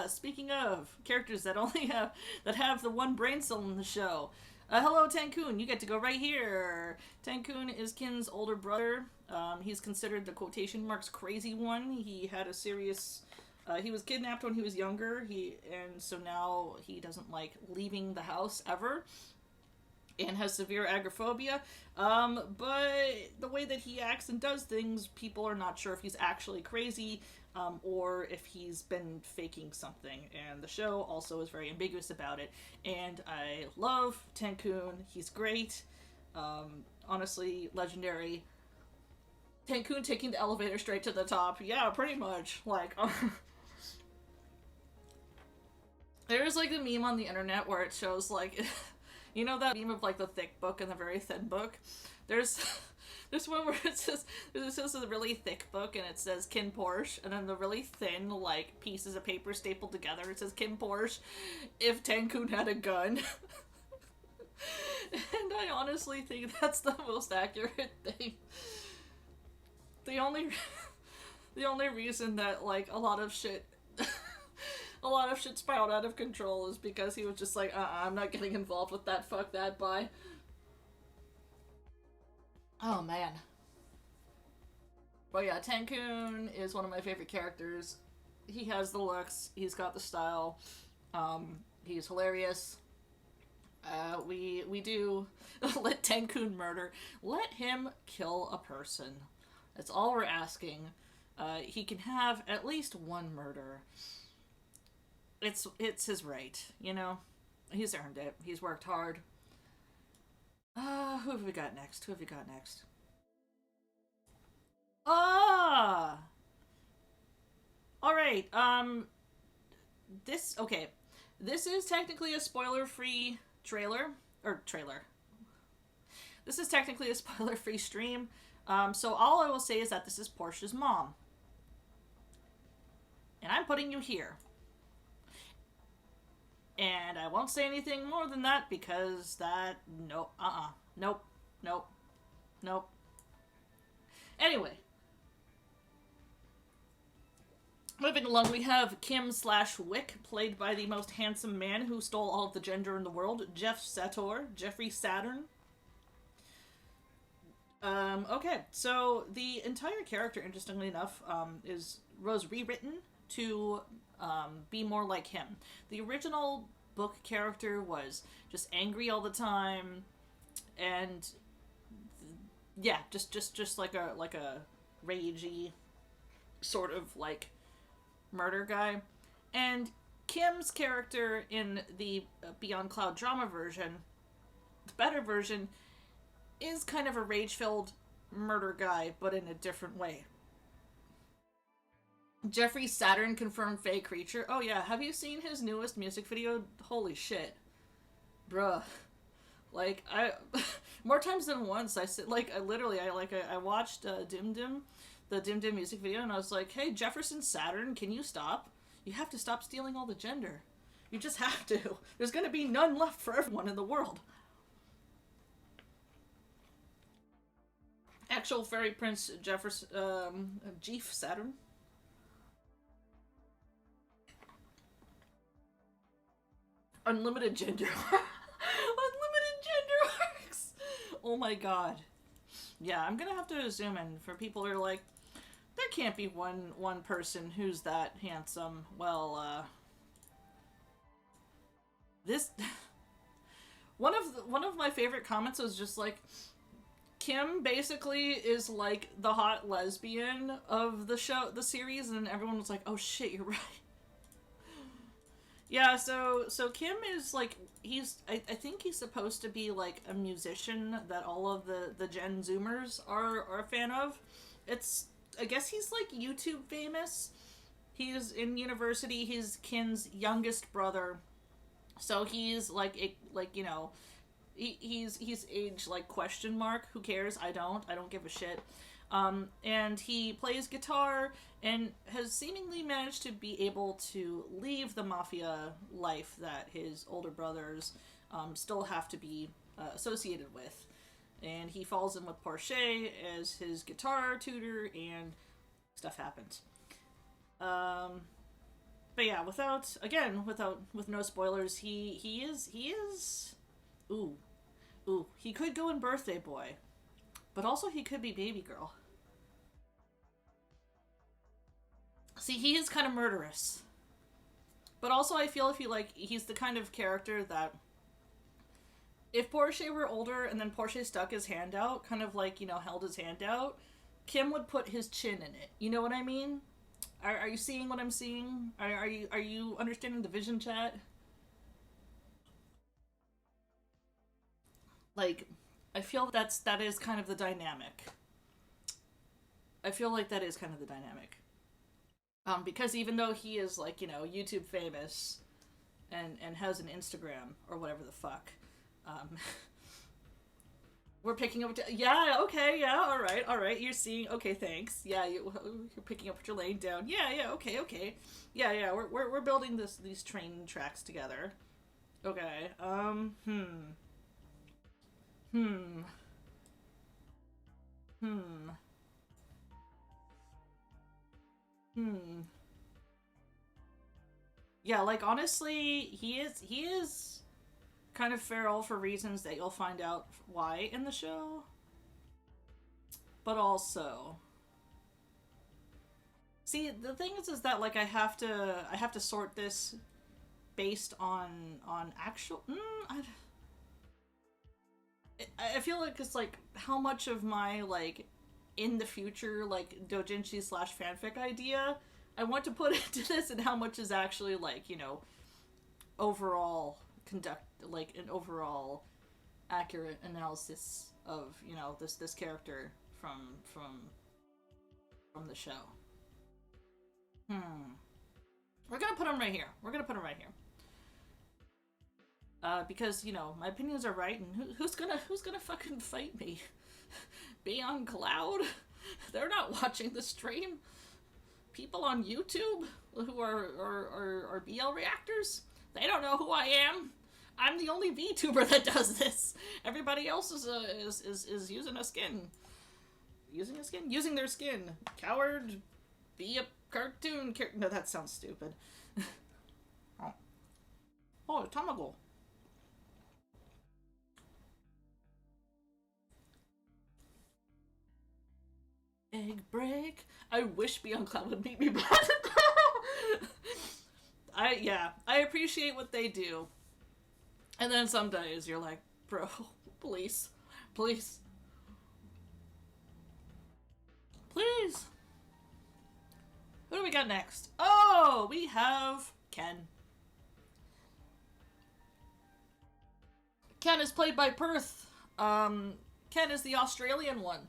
Speaking of characters that have the one brain cell in the show. Hello, Tankun. You get to go right here. Tankun is Kin's older brother. He's considered the quotation marks crazy one. He had a serious... he was kidnapped when he was younger, and so now he doesn't like leaving the house ever, and has severe agoraphobia. But the way that he acts and does things, people are not sure if he's actually crazy, or if he's been faking something. And the show also is very ambiguous about it. And I love Tankun. He's great. Honestly, legendary. Tankun taking the elevator straight to the top. Yeah, pretty much. Like, there's like a meme on the internet where it shows like, you know that meme of like the thick book and the very thin book? There's one where it says a really thick book and it says KinnPorsche, and then the really thin like pieces of paper stapled together, it says KinnPorsche if Tankun had a gun. And I honestly think that's the most accurate thing. The only reason that like a lot of shit spiraled out of control is because he was just like, I'm not getting involved with that, fuck that, bye. Oh man. But yeah, Tankun is one of my favorite characters. he has the looks. He's got the style. He's hilarious. We do let Tenkun murder. Let him kill a person. That's all we're asking. He can have at least one murder. It's his right, you know? He's earned it. He's worked hard. Who have we got next? Who have we got next? Ah! Alright, okay. This is technically a spoiler-free trailer. This is technically a spoiler-free stream. So all I will say is that this is Porsche's mom. And I'm putting you here. And I won't say anything more than that because that... Nope. Nope. Anyway. Moving along, we have Kim/Wick, played by the most handsome man who stole all of the gender in the world, Jeffrey Saturn. Okay, so the entire character, interestingly enough, was rewritten to be more like him. The original book character was just angry all the time, and yeah, just like a ragey sort of like murder guy. And Kim's character in the Beyond Cloud drama version, the better version, is kind of a rage-filled murder guy, but in a different way. Jeffrey Saturn confirmed Fae Creature. Oh yeah, have you seen his newest music video? Holy shit. Bruh. Like, more times than once, I watched Dim Dim, the Dim Dim music video, and I was like, hey, Jefferson Saturn, can you stop? You have to stop stealing all the gender. You just have to. There's gonna be none left for everyone in the world. Actual fairy prince Jeff Saturn. Unlimited gender. Unlimited gender arcs. Oh my god. Yeah, I'm gonna have to zoom in for people who are like, there can't be one person who's that handsome. Well, this one of my favorite comments was just like, Kim basically is like the hot lesbian of the series, and everyone was like, oh shit, you're right. Yeah, so Kim is like, I think he's supposed to be like a musician that all of the Gen Zoomers are a fan of. I guess he's like YouTube famous. He's in university, he's Kin's youngest brother. So he's like you know, he's age like question mark. Who cares? I don't give a shit. And he plays guitar and has seemingly managed to be able to leave the mafia life that his older brothers still have to be associated with. And he falls in with Porsche as his guitar tutor, and stuff happens. But yeah, with no spoilers, he is ooh, he could go in Birthday Boy, but also he could be Baby Girl. See, he is kind of murderous. But also I feel he's the kind of character that if Porsche were older and then Porsche stuck his hand out, kind of like, you know, held his hand out, Kim would put his chin in it. You know what I mean? Are you seeing what I'm seeing? Are you understanding the vision, chat? Like, I feel that is kind of the dynamic. I feel like that is kind of the dynamic. Because even though he is, like, you know, YouTube famous and has an Instagram or whatever the fuck, we're picking up. Yeah, okay, yeah, all right. You're seeing. Okay, thanks. Yeah, you're picking up what you're laying down. Yeah. Okay. Yeah. We're building these train tracks together. Okay. Yeah, like, honestly, he is kind of feral for reasons that you'll find out why in the show. But also, See, the thing is that like I have to sort this based on actual. I feel like it's like how much of my like in the future like doujinshi slash fanfic idea I want to put into this, and how much is actually like, you know, overall conduct like an overall accurate analysis of, you know, this character from the show. We're gonna put him right here. We're gonna put him right here. Because, you know, my opinions are right, and who's gonna fucking fight me? Be on Cloud? They're not watching the stream. People on YouTube who are BL reactors? They don't know who I am. I'm the only VTuber that does this. Everybody else is using a skin. Using a skin? Using their skin. Coward. Be a cartoon character. No, that sounds stupid. Oh, Tamago. Egg break. I wish Beyond Cloud would meet me back. I appreciate what they do. And then some days you're like, bro, please. Please. Please. Who do we got next? Oh, we have Ken. Ken is played by Perth. Ken is the Australian one.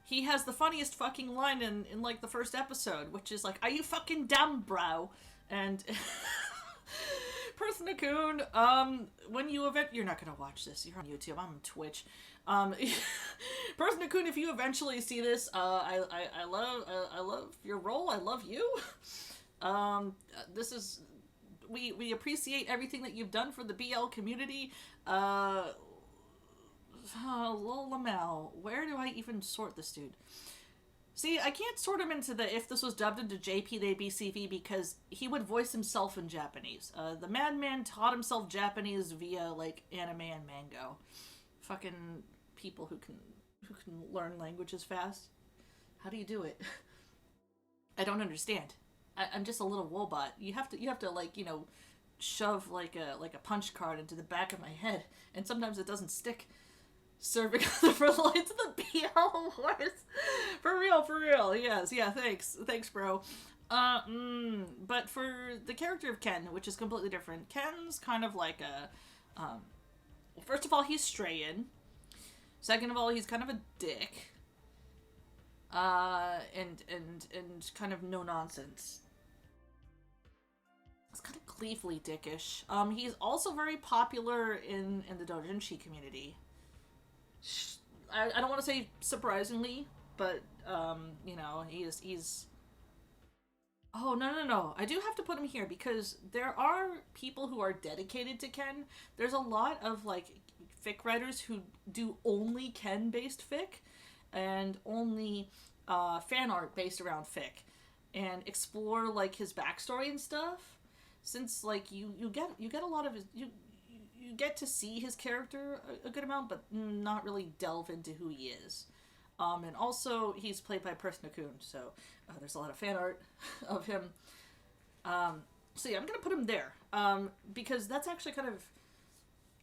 He has the funniest fucking line in like the first episode, which is like, "Are you fucking dumb, bro?" And Perth Nakoon, when you you're not gonna watch this. You're on YouTube. I'm on Twitch. Perth Nakoon, if you eventually see this, I love your role. I love you. This is we appreciate everything that you've done for the BL community. Lol Lamau. Where do I even sort this dude? See, I can't sort him into the if this was dubbed into JPDBCV because he would voice himself in Japanese. The madman taught himself Japanese via like anime and manga. Fucking people who can learn languages fast. How do you do it? I don't understand. I'm just a little robot. You have to like, you know, shove like a punch card into the back of my head, and sometimes it doesn't stick. Serving on the front lines of the BL wars. For real. Yes, yeah, thanks, bro. But for the character of Ken, which is completely different, Ken's kind of like a, first of all, he's strayin'. Second of all, he's kind of a dick. And kind of no nonsense. It's kind of gleefully dickish. He's also very popular in the doujinshi community. I don't want to say surprisingly, but, you know, he's... Oh, no. I do have to put him here because there are people who are dedicated to Ken. There's a lot of, like, fic writers who do only Ken-based fic and only fan art based around fic and explore, like, his backstory and stuff. Since, like, you get a lot of his... You get to see his character a good amount, but not really delve into who he is. And also, he's played by Perth Nakoon, so there's a lot of fan art of him. So yeah, I'm gonna put him there. Because that's actually kind of...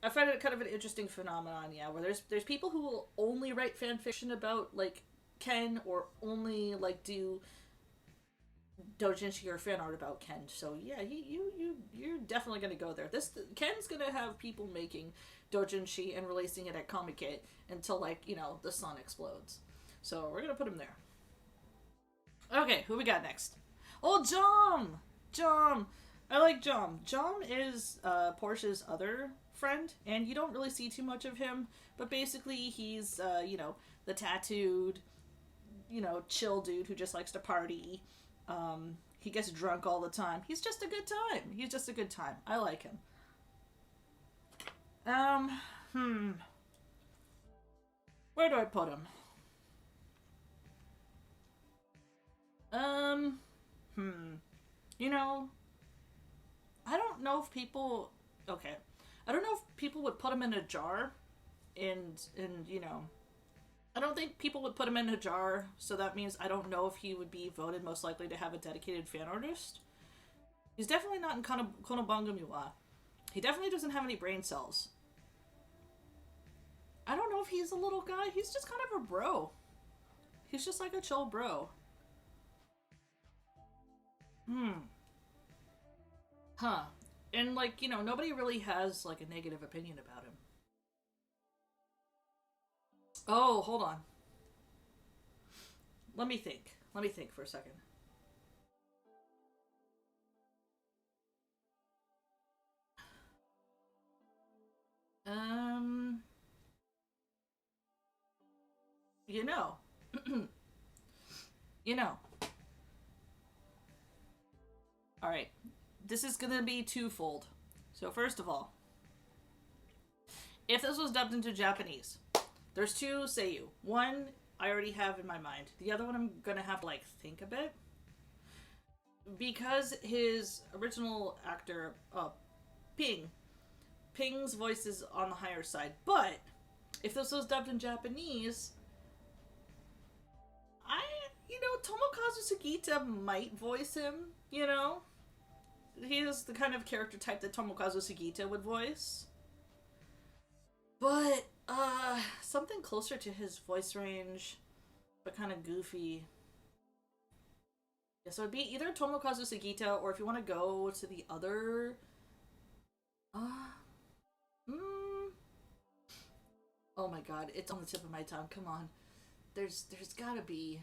I find it kind of an interesting phenomenon, yeah, where there's people who will only write fan fiction about, like, Ken, or only, like, do doujinshi or fan art about Ken. So yeah, you're definitely gonna go there. Ken's gonna have people making doujinshi and releasing it at Comic-Con until, like, you know, the sun explodes. So we're gonna put him there. Okay, who we got next? Oh, Jom. I like Jom. Jom is Porsche's other friend, and you don't really see too much of him. But basically, he's you know, the tattooed, you know, chill dude who just likes to party. He gets drunk all the time. He's just a good time. I like him. Where do I put him? You know, I don't know if people... Okay. I don't know if people would put him in a jar and you know, I don't think people would put him in a jar, so that means I don't know if he would be voted most likely to have a dedicated fan artist. He's definitely not in Konobanga Miwa. He definitely doesn't have any brain cells. I don't know if he's a little guy. He's just kind of a bro. He's just like a chill bro. Huh. And, like, you know, nobody really has, like, a negative opinion about him. Oh, hold on. Let me think. Let me think for a second. Um, you know. you know. Alright. This is gonna be twofold. So, first of all, if this was dubbed into Japanese, there's two Seiyu. One I already have in my mind. The other one I'm gonna have to, like, think a bit. Because his original actor, Ping's voice is on the higher side. But if this was dubbed in Japanese, Tomokazu Sugita might voice him, you know? He is the kind of character type that Tomokazu Sugita would voice. But, something closer to his voice range, but kind of goofy. Yeah, so it'd be either Tomokazu Sugita, or if you want to go to the other... Oh my god, it's on the tip of my tongue, come on. There's gotta be...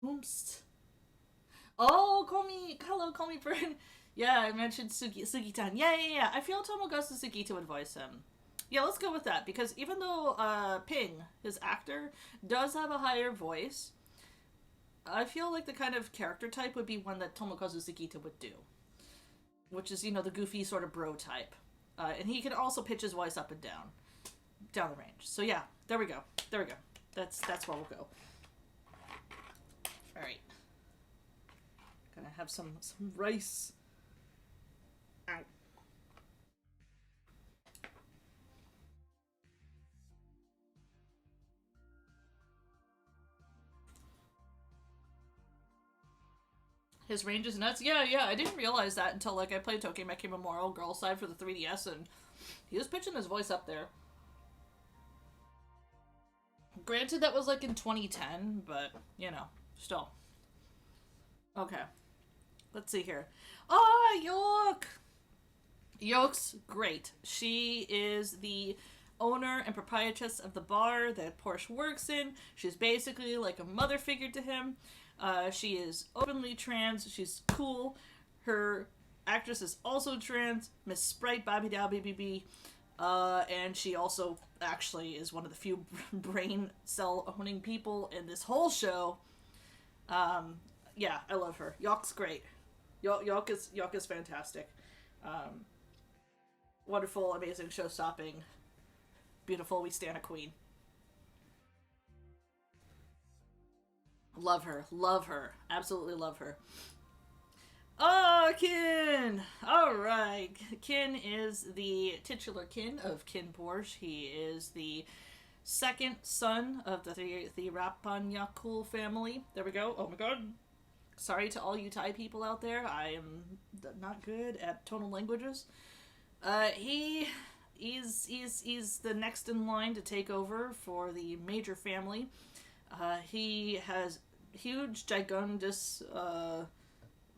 Whomst? Oh, hello, call me Burn. Yeah, I mentioned Sugitan. Yeah. I feel Tomokazu Sugita would voice him. Yeah, let's go with that, because even though Ping, his actor, does have a higher voice, I feel like the kind of character type would be one that Tomokazu Sugita would do. Which is, you know, the goofy sort of bro type. And he can also pitch his voice up and down the range. So yeah, there we go. That's where we'll go. Alright. Gonna have some rice. Ow. His range is nuts. Yeah, I didn't realize that until, like, I played Tokimeki Memorial Girl Side for the 3DS, and he was pitching his voice up there. Granted, that was, like, in 2010, but, you know, still. Okay. Let's see here. York! York's great. She is the owner and proprietress of the bar that Porsche works in. She's basically like a mother figure to him. She is openly trans. She's cool. Her actress is also trans. Miss Sprite Bobby Dow BBB. And she also actually is one of the few brain cell owning people in this whole show. Yeah, I love her. York's great. York is fantastic. Wonderful, amazing, show-stopping, beautiful. We stand a queen. Love her, absolutely love her. Oh, Kinn! Alright, Kinn is the titular Kinn of KinnPorsche. He is the second son of the Rapanyakul family. There we go. Oh my god. Sorry to all you Thai people out there. I am not good at tonal languages. He's the next in line to take over for the major family. He has huge, gigundous,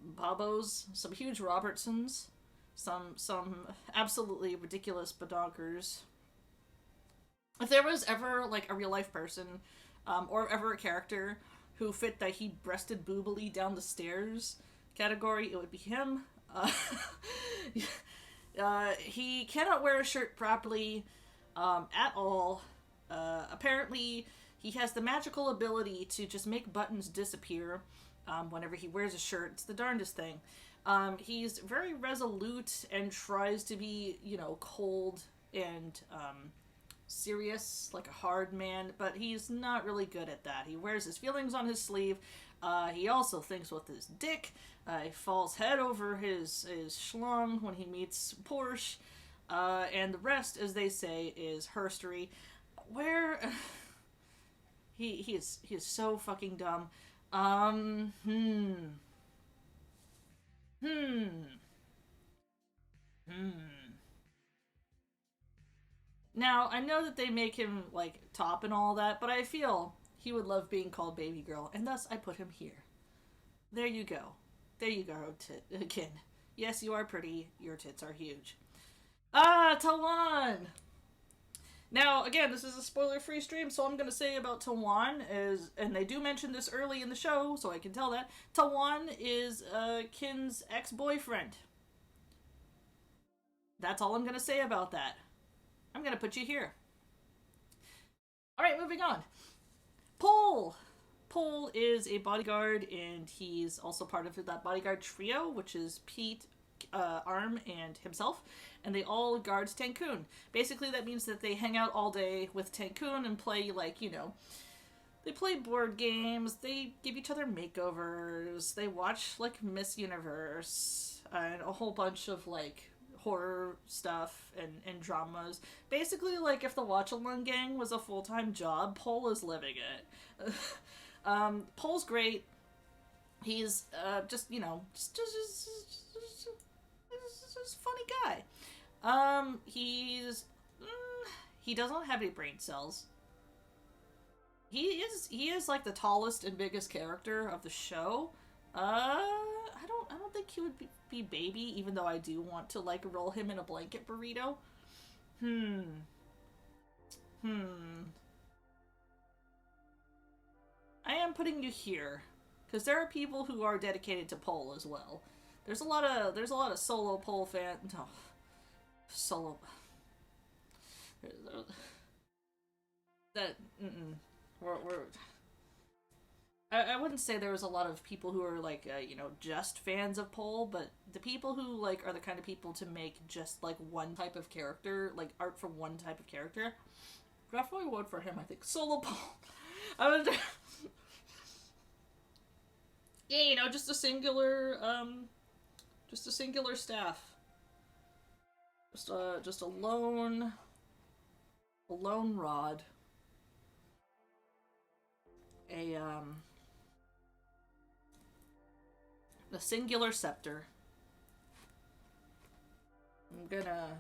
Babos, some huge Robertsons, some absolutely ridiculous badonkers. If there was ever, like, a real life person, or ever a character who fit the he breasted boobily down the stairs category, it would be him. He cannot wear a shirt properly, at all. Apparently, he has the magical ability to just make buttons disappear, whenever he wears a shirt. It's the darndest thing. He's very resolute and tries to be, you know, cold and, serious, like a hard man, but he's not really good at that. He wears his feelings on his sleeve. He also thinks with his dick. He falls head over his schlong when he meets Porsche. And the rest, as they say, is herstory. where he is so fucking dumb. Um, hmm. Hmm. Hmm. Now, I know that they make him, like, top and all that, but I feel he would love being called baby girl, and thus I put him here. There you go. There you go, Kin. Yes, you are pretty. Your tits are huge. Ah, Tawan! Now, again, this is a spoiler-free stream, so I'm gonna say about Tawan is, and they do mention this early in the show, so I can tell that, Tawan is Kin's ex-boyfriend. That's all I'm gonna say about that. I'm gonna put you here. Alright, moving on. Pole! Pole is a bodyguard, and he's also part of that bodyguard trio, which is Pete, Arm, and himself, and they all guard Tankun. Basically, that means that they hang out all day with Tankun and play, like, you know, they play board games, they give each other makeovers, they watch, like, Miss Universe, and a whole bunch of, like, horror stuff and dramas. Basically, like, if the Watch-Along Gang was a full-time job, Pole is living it. Pole's great. He's, just, you know, just a funny guy. He doesn't have any brain cells. He is like the tallest and biggest character of the show. I don't think he would be baby, even though I do want to, like, roll him in a blanket burrito. I am putting you here, because there are people who are dedicated to Pole as well. There's a lot of solo Pole fans. No, solo. That I wouldn't say there was a lot of people who are, like, you know, just fans of Pole, but the people who, like, are the kind of people to make just, like, one type of character, like, art for one type of character. Definitely would for him, I think. Solo Pole. I would. Yeah, you know, just a singular staff. Just a lone rod. A singular scepter. I'm gonna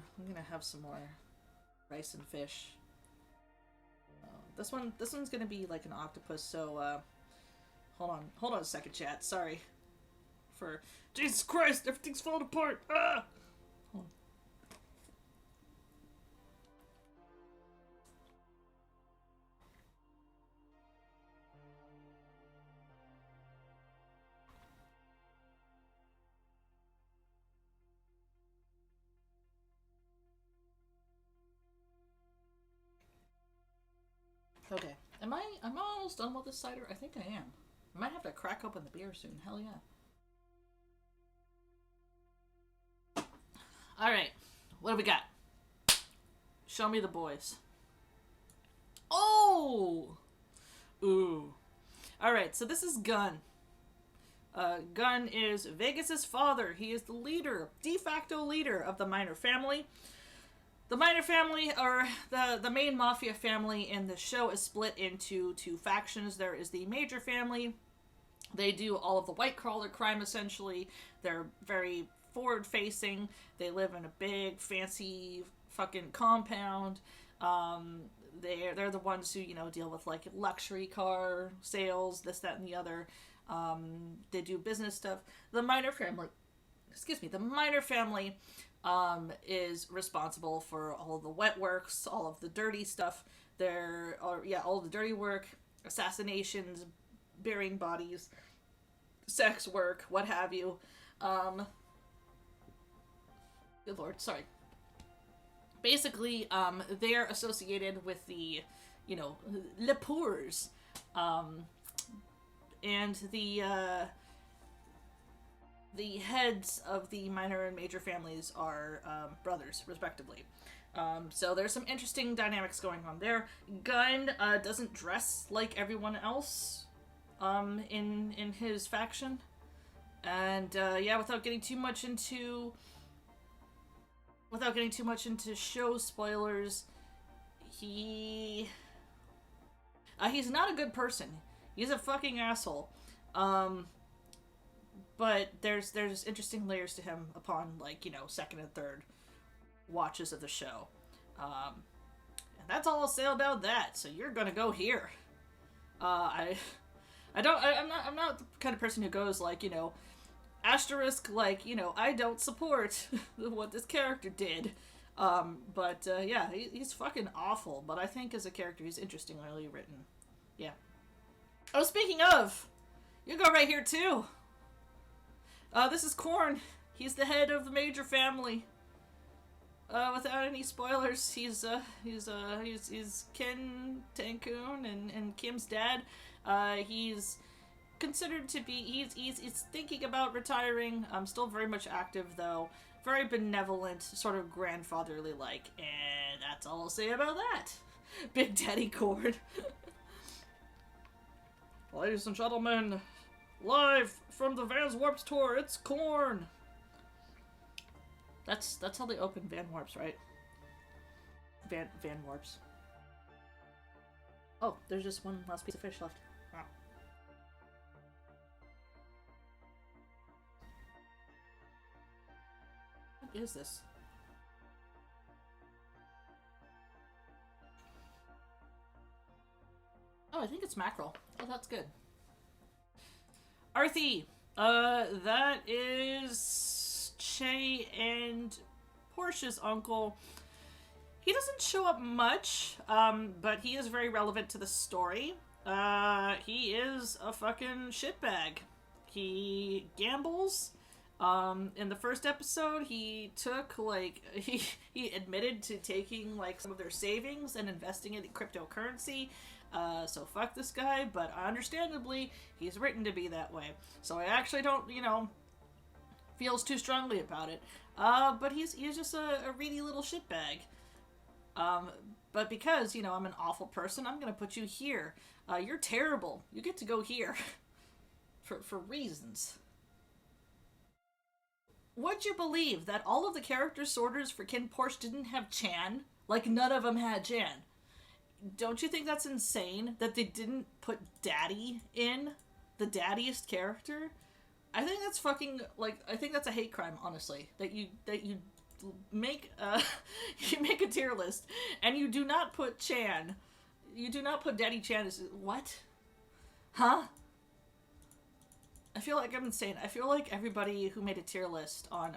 have some more rice and fish. This one's gonna be like an octopus, so hold on a second, chat. Sorry for Jesus Christ, everything's falling apart. Ah! Hold on. Okay. Am I almost done with this cider? I think I am. I might have to crack open the beer soon. Hell yeah. Alright. What do we got? Show me the boys. Oh! Ooh. Alright, so this is Gun. Gun is Vegas's father. He is the leader, de facto leader of the Miner family. The Miner family, or the main mafia family in the show, is split into two factions. There is the Major family. They do all of the white-collar crime, essentially. They're very forward-facing. They live in a big, fancy fucking compound. They're the ones who, you know, deal with, like, luxury car sales, this, that, and the other. They do business stuff. The Miner family is responsible for all of the wet works, all of the dirty stuff. All of the dirty work, assassinations, burying bodies, sex work, what have you. Good lord, sorry. Basically, they're associated with the, you know, Le Poors, and the heads of the Minor and Major families are brothers, respectively. So there's some interesting dynamics going on there. Gun doesn't dress like everyone else in his faction. And yeah, without getting too much into show spoilers, he He's not a good person. He's a fucking asshole. But there's interesting layers to him upon, like, you know, second and third watches of the show. And that's all I'll say about that. So you're gonna go here. I'm not the kind of person who goes, like, you know, asterisk, like, you know, I don't support what this character did. Yeah, he's fucking awful, but I think as a character he's interestingly written. Yeah. Oh, speaking of, you go right here too. This is Korn. He's the head of the major family. Without any spoilers, he's Ken Tankun and Kim's dad. He's considered to be, he's thinking about retiring. Still very much active though. Very benevolent, sort of grandfatherly like, and that's all I'll say about that. Big Daddy Korn. Ladies and gentlemen, live from the Vans Warped Tour, it's Korn. That's how they open Van Warps, right? Van Warps. Oh, there's just one last piece of fish left. Wow. What is this? Oh, I think it's mackerel. Oh, that's good. Arthi! That is Che and Porsche's uncle. He doesn't show up much, but he is very relevant to the story. He is a fucking shitbag. He gambles. In the first episode, he took, like, he admitted to taking, like, some of their savings and investing it in cryptocurrency. So fuck this guy, but understandably, he's written to be that way. So I actually don't, you know, feels too strongly about it. But he's just a reedy little shitbag. But because, you know, I'm an awful person, I'm gonna put you here. You're terrible. You get to go here. for reasons. Would you believe that all of the character sorters for KinnPorsche didn't have Chan? Like, none of them had Chan. Don't you think that's insane that they didn't put Daddy in? The daddiest character? I think that's fucking, like, I think that's a hate crime, honestly. That you make, you make a tier list, and you do not put Chan. You do not put Daddy Chan as, what? Huh? I feel like I'm insane. I feel like everybody who made a tier list on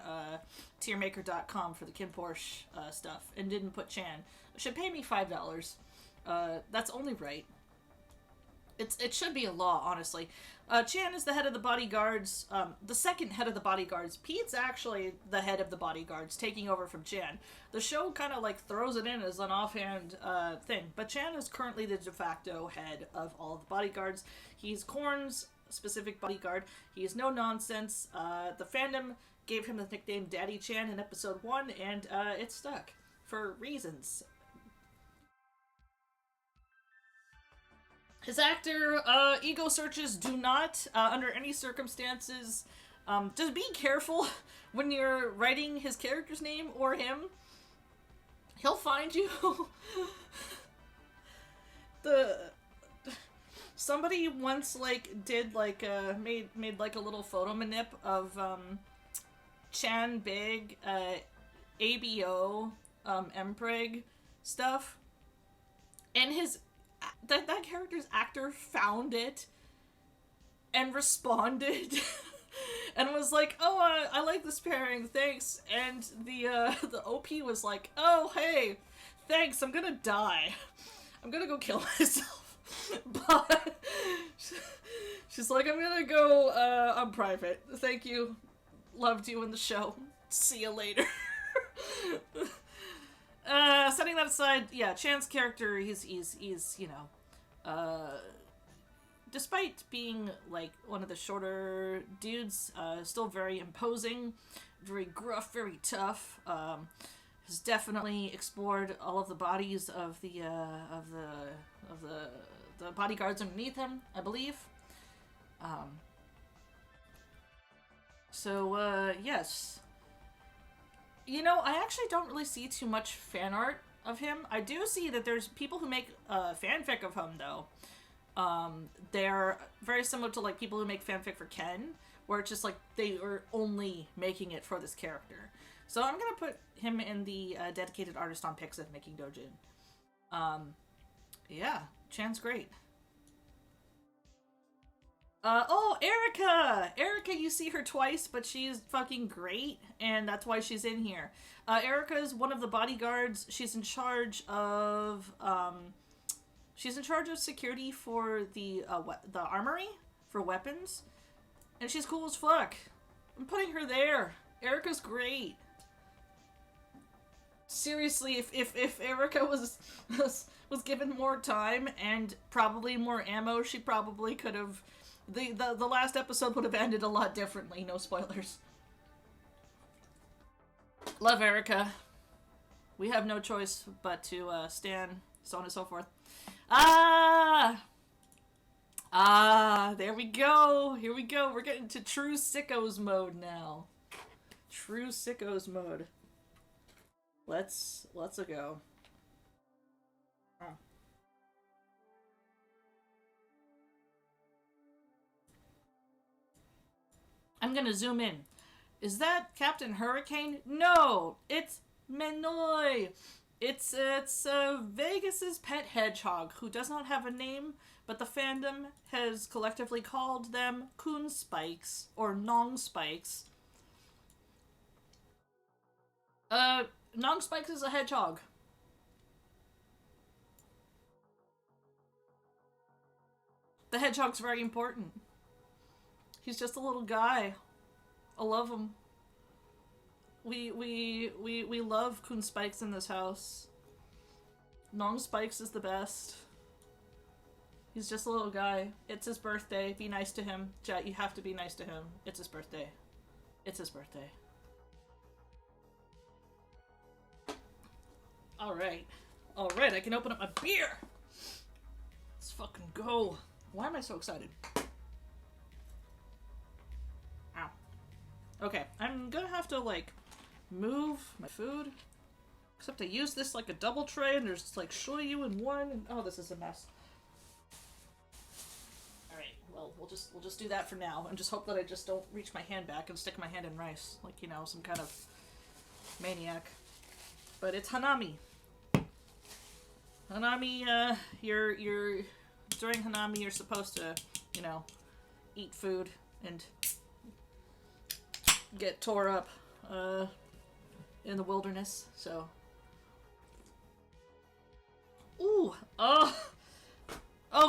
tiermaker.com for the KinnPorsche stuff and didn't put Chan should pay me $5. That's only right. It should be a law, honestly. Chan is the head of the bodyguards, the second head of the bodyguards. Pete's actually the head of the bodyguards, taking over from Chan. The show kind of, like, throws it in as an offhand thing, but Chan is currently the de facto head of all of the bodyguards. He's Korn's specific bodyguard. He is no nonsense. The fandom gave him the nickname Daddy Chan in episode 1, and it stuck for reasons. His actor ego searches do not, under any circumstances, just be careful when you're writing his character's name or him. He'll find you. Somebody once, like, did, like, made like a little photo manip of Chan Big ABO Mpreg stuff, and that character's actor found it and responded and was like, oh, I like this pairing, thanks. And the OP was like, oh, hey, thanks, I'm gonna die. I'm gonna go kill myself. But she's like, I'm gonna go on private. Thank you. Loved you in the show. See you later. Setting that aside, yeah, Chan's character, he's you know, despite being, like, one of the shorter dudes, still very imposing, very gruff, very tough, has definitely explored all of the bodies of the bodyguards underneath him, I believe. Yes. You know, I actually don't really see too much fan art of him. I do see that there's people who make fanfic of him, though. They're very similar to like people who make fanfic for Ken, where it's just like they are only making it for this character. So I'm gonna put him in the dedicated artist on Pixar making Dojin. Yeah, Chan's great. Oh, Erica! Erica, you see her twice, but she's fucking great, and that's why she's in here. Erica is one of the bodyguards. She's in charge of, security for the armory for weapons, and she's cool as fuck. I'm putting her there. Erica's great. Seriously, if Erica was given more time and probably more ammo, she probably could have... The last episode would have ended a lot differently. No spoilers. Love Erica. We have no choice but to stan, so on and so forth. There we go. Here we go. We're getting to true sickos mode now. True sickos mode. Let's go. Oh. I'm gonna zoom in. Is that Captain Hurricane? No, it's Menoy. It's Vegas's pet hedgehog, who does not have a name, but the fandom has collectively called them Coon Spikes or Nong Spikes. Nong Spikes is a hedgehog. The hedgehog's very important. He's just a little guy. I love him. We love Coon Spikes in this house. Nong Spikes is the best. He's just a little guy. It's his birthday. Be nice to him. Jet, you have to be nice to him. It's his birthday. It's his birthday. Alright. Alright, I can open up my beer! Let's fucking go. Why am I so excited? Ow. Okay, I'm gonna have to, like, move my food. Except I use this like a double tray and there's, like, shoyu in one, and oh, this is a mess. Alright, well, we'll just do that for now, and just hope that I just don't reach my hand back and stick my hand in rice, like, you know, some kind of maniac. But it's Hanami. Hanami, you're during Hanami, you're supposed to, you know, eat food and get tore up, in the wilderness, so. Ooh, oh,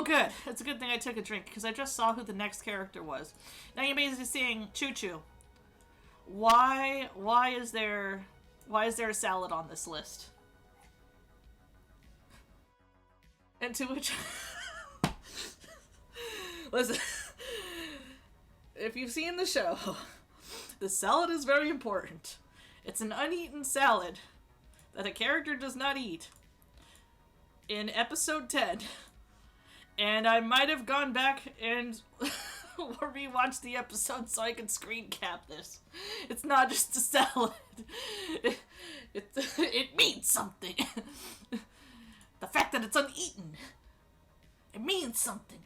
good. It's a good thing I took a drink, because I just saw who the next character was. Now you're basically seeing Chuchu. Why is there a salad on this list? And to which... Listen, if you've seen the show, the salad is very important. It's an uneaten salad that a character does not eat in episode 10. And I might have gone back and rewatched the episode so I could screen cap this. It's not just a salad. It means something. The fact that it's uneaten, it means something.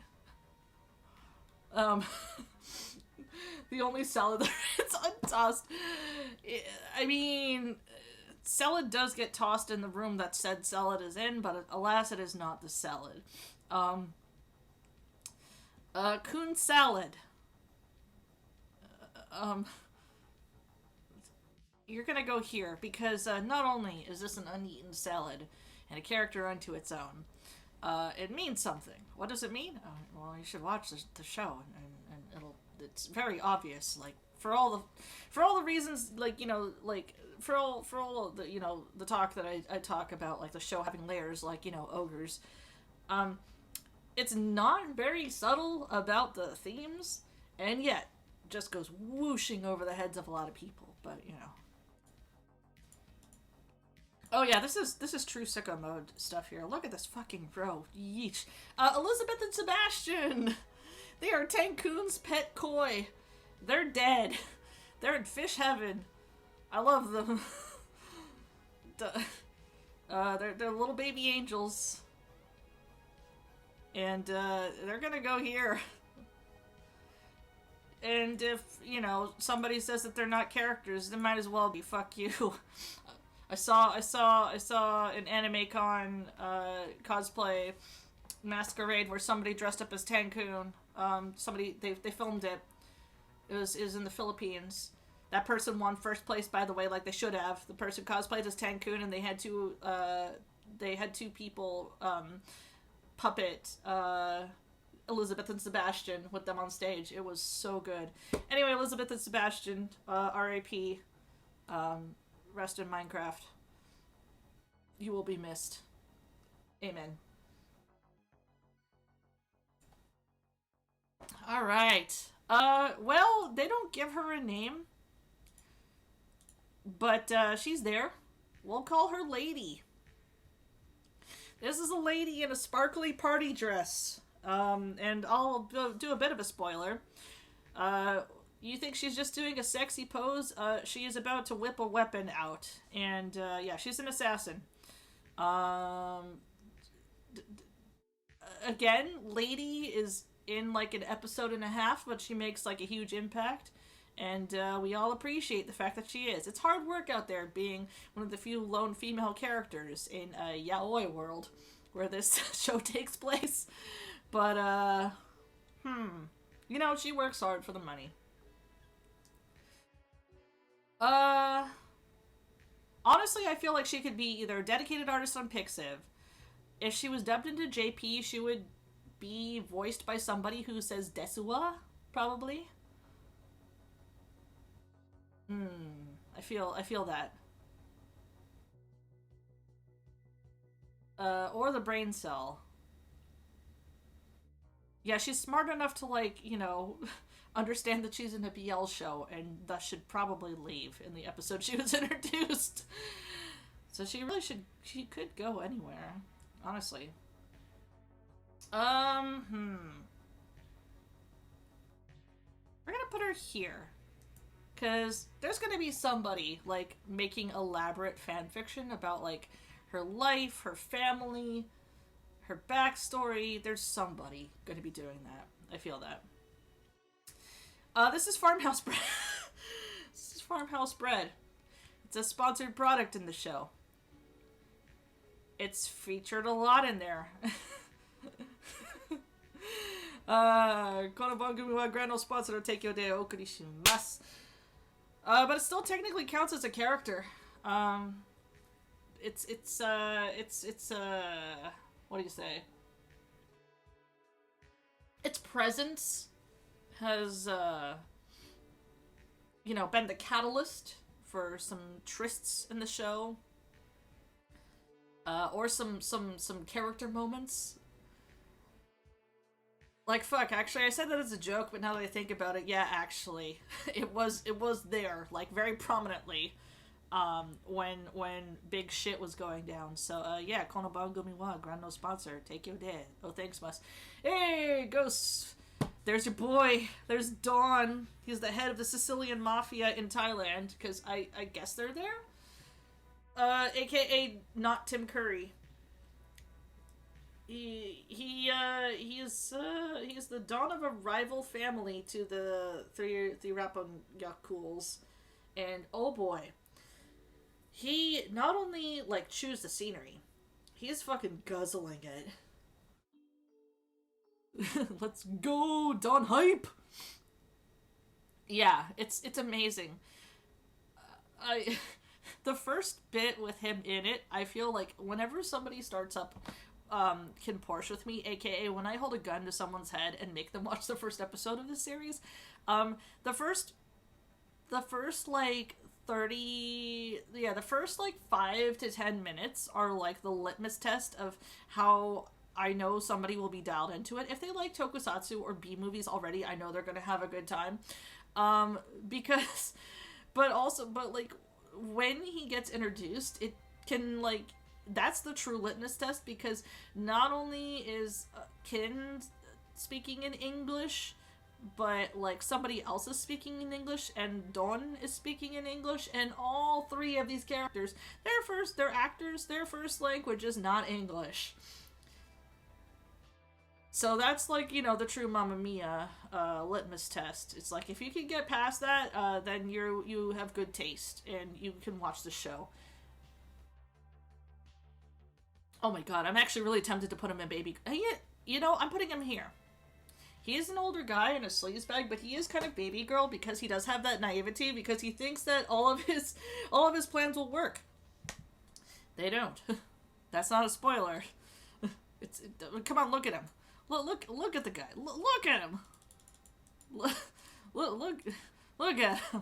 The only salad that's untossed. I mean, salad does get tossed in the room that said salad is in, but alas, it is not the salad. Coon salad. You're gonna go here, because not only is this an uneaten salad and a character unto its own, it means something. What does it mean? Well, you should watch the show, and it's very obvious. Like, for all the reasons, like, you know, like for all the, you know, the talk that I talk about, like the show having layers, like, you know, ogres. It's not very subtle about the themes, and yet just goes whooshing over the heads of a lot of people. But, you know. Oh yeah, this is true sicko mode stuff here. Look at this fucking row. Yeesh. Elizabeth and Sebastian! They are Tankoon's pet koi. They're dead. They're in fish heaven. I love them. They're little baby angels. And they're gonna go here. And if, you know, somebody says that they're not characters, they might as well be. Fuck you. I saw an anime con cosplay masquerade where somebody dressed up as Tankun. They filmed it. It was in the Philippines. That person won first place, by the way, like they should have. The person cosplayed as Tankun, and they had two people puppet Elizabeth and Sebastian with them on stage. It was so good. Anyway, Elizabeth and Sebastian, R.I.P. Rest in Minecraft. You will be missed. Amen. Alright. Well, they don't give her a name. But, she's there. We'll call her Lady. This is a lady in a sparkly party dress. And I'll do a bit of a spoiler. You think she's just doing a sexy pose? She is about to whip a weapon out. And, yeah, she's an assassin. Again, Lady is in, like, an episode and a half, but she makes, like, a huge impact. And, we all appreciate the fact that she is. It's hard work out there being one of the few lone female characters in a yaoi world where this show takes place. But, you know, she works hard for the money. Honestly, I feel like she could be either a dedicated artist on Pixiv. If she was dubbed into JP, she would be voiced by somebody who says Desua, probably. I feel that. Or the brain cell. Yeah, she's smart enough to, like, you know, understand that she's in a BL show and thus should probably leave in the episode she was introduced. So she could go anywhere, honestly. We're gonna put her here. Because there's gonna be somebody, like, making elaborate fanfiction about, like, her life, her family, her backstory. There's somebody gonna be doing that. I feel that. This is Farmhouse Bread. This is Farmhouse Bread. It's a sponsored product in the show. It's featured a lot in there. この番組は Grand Sponsor の提供でお送りします。But it still technically counts as a character. It's what do you say? Its presence has, you know, been the catalyst for some trysts in the show. Or some character moments. Like, fuck, actually, I said that as a joke, but now that I think about it, yeah, actually, it was there, like, very prominently, when big shit was going down. So, yeah, kono bangumi wa Grand no Sponsor, take your day. Oh, thanks, Mus. Hey, Ghosts! There's your boy. There's Dawn. He's the head of the Sicilian Mafia in Thailand, because I guess they're there? AKA not Tim Curry. He is the dawn of a rival family to the three Rapangyakuls, and oh boy, he not only, like, chews the scenery, he is fucking guzzling it. Let's go, Don Hype. Yeah, it's amazing. The first bit with him in it, I feel like whenever somebody starts up KinnPorsche with me, aka when I hold a gun to someone's head and make them watch the first episode of this series, the first like 5 to 10 minutes are like the litmus test of how I know somebody will be dialed into it. If they like tokusatsu or B movies already, I know they're gonna have a good time. Because but like when he gets introduced, it can, like, that's the true litmus test, because not only is Kin speaking in English, but, like, somebody else is speaking in English, and Don is speaking in English, and all three of these characters, their actors, their first language is not English. So that's like, you know, the true Mamma Mia litmus test. It's like if you can get past that, then you have good taste and you can watch the show. Oh my god, I'm actually really tempted to put him in baby. You know, I'm putting him here. He is an older guy in a sleaze bag, but he is kind of baby girl because he does have that naivety because he thinks that all of his plans will work. They don't. That's not a spoiler. Come on, look at him. Look at the guy. Look at him. Look at him.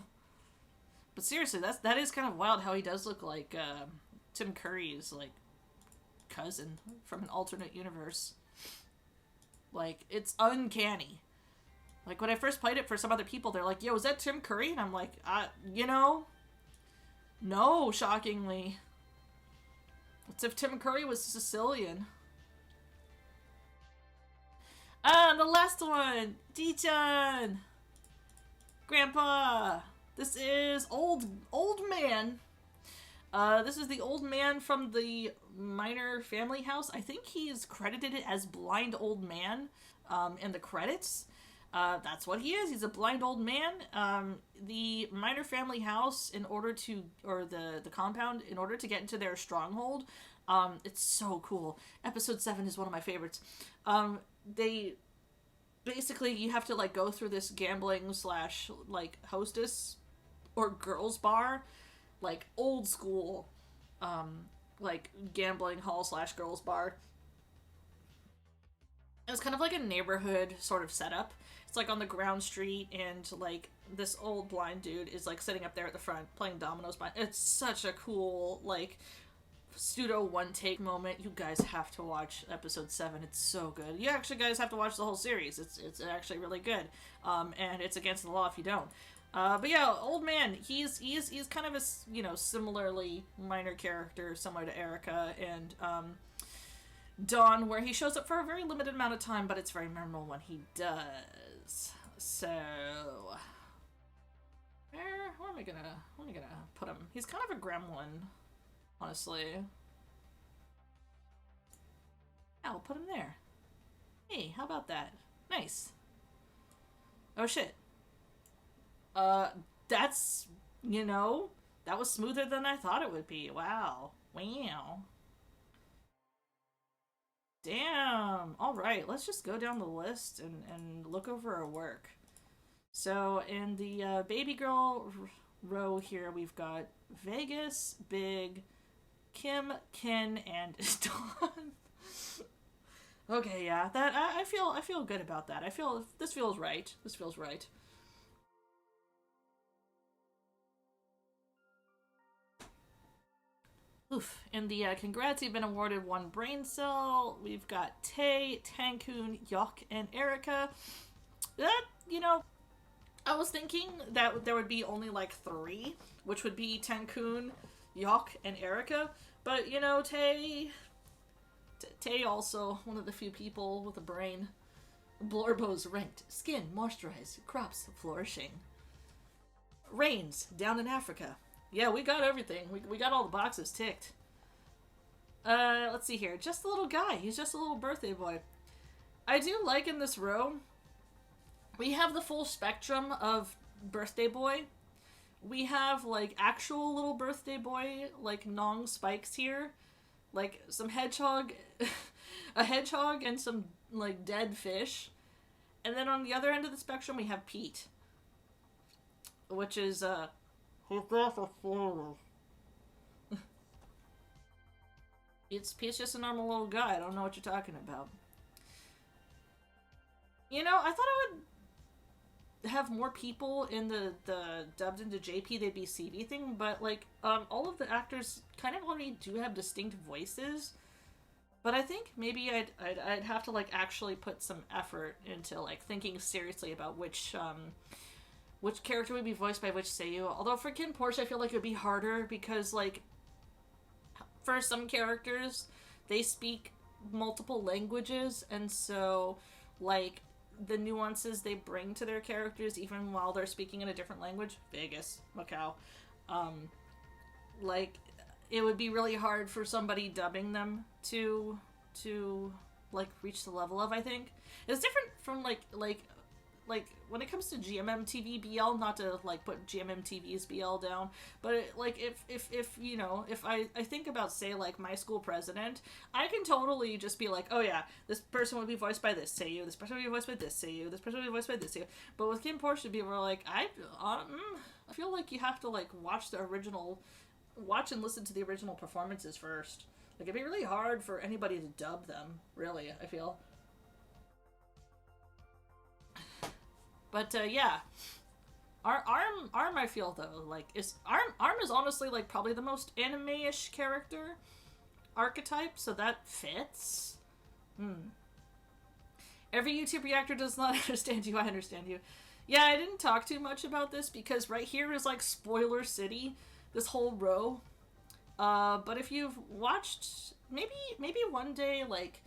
But seriously, that is kind of wild how he does look like Tim Curry's like cousin from an alternate universe. Like, it's uncanny. Like, when I first played it for some other people, they're like, yo, is that Tim Curry? And I'm like, you know, no, shockingly. It's if Tim Curry was Sicilian. The last one! D-chan! Grandpa! This is old man. This is the old man from the Minor Family House. I think he's credited as blind old man in the credits. That's what he is. He's a blind old man. The Minor Family House, the compound, in order to get into their stronghold, it's so cool. Episode 7 is one of my favorites. They basically, you have to like go through this gambling / like hostess or girls bar, like old school, like gambling hall / girls bar. It's kind of like a neighborhood sort of setup. It's like on the ground street, and like this old blind dude is like sitting up there at the front playing dominoes. It's such a cool like pseudo one take moment. You guys have to watch episode 7. It's so good. You actually guys have to watch the whole series. It's actually really good. And it's against the law if you don't. But yeah, old man, he's kind of a, you know, similarly minor character, similar to Erica and Dawn, where he shows up for a very limited amount of time, but it's very memorable when he does. So, where am I gonna put him? He's kind of a gremlin, honestly. I'll put him there. Hey, how about that? Nice. Oh shit. That's, you know, that was smoother than I thought it would be. Wow. Wow. Damn. Alright, let's just go down the list and look over our work. So, in the baby girl row here, we've got Vegas, Big, Kim, Ken, and Dawn. Okay, yeah, that I feel good about that. This feels right. This feels right. Oof. In the congrats, you've been awarded 1 brain cell. We've got Tay, Tankun, Yok, and Erica. That, you know, I was thinking that there would be only like 3, which would be Tankun, Yok, and Erica. But, you know, Tay also one of the few people with a brain. Blorbos ranked. Skin, moisturized, crops, flourishing. Rains, down in Africa. Yeah, we got everything. We got all the boxes ticked. Let's see here. Just a little guy. He's just a little birthday boy. I do like in this row, we have the full spectrum of birthday boy. We have, like, actual little birthday boy, like, Nong spikes here. Like, some hedgehog, a hedgehog and some, like, dead fish. And then on the other end of the spectrum, we have Pete. Which is, Pete's just a normal little guy. I don't know what you're talking about. You know, I thought I would have more people in the dubbed into JP, they'd be CV thing, but like all of the actors kind of already do have distinct voices. But I think maybe I'd have to like actually put some effort into like thinking seriously about which character would be voiced by which seiyuu. Although for KinnPorsche, I feel like it would be harder because, like, for some characters, they speak multiple languages, and so, like, the nuances they bring to their characters, even while they're speaking in a different language, Vegas, Macau, like, it would be really hard for somebody dubbing them to like reach the level of. I think it's different from like when it comes to GMM BL, not to like put GMM TV's BL down, but like if you know, if I think about, say, like My School President, I can totally just be like, oh yeah, this person would be voiced by this Seiyu, this person would be voiced by this Seiyu, this person would be voiced by this Seiyu. But with KinnPorsche, people are like, I feel like you have to like watch and listen to the original performances first. Like, it'd be really hard for anybody to dub them, really, I feel. But yeah, Arm I feel though like is Arm is honestly like probably the most anime-ish character archetype, so that fits. Every YouTube reactor does not understand you. I understand you. Yeah, I didn't talk too much about this because right here is like spoiler city, this whole row. But if you've watched, maybe one day, like.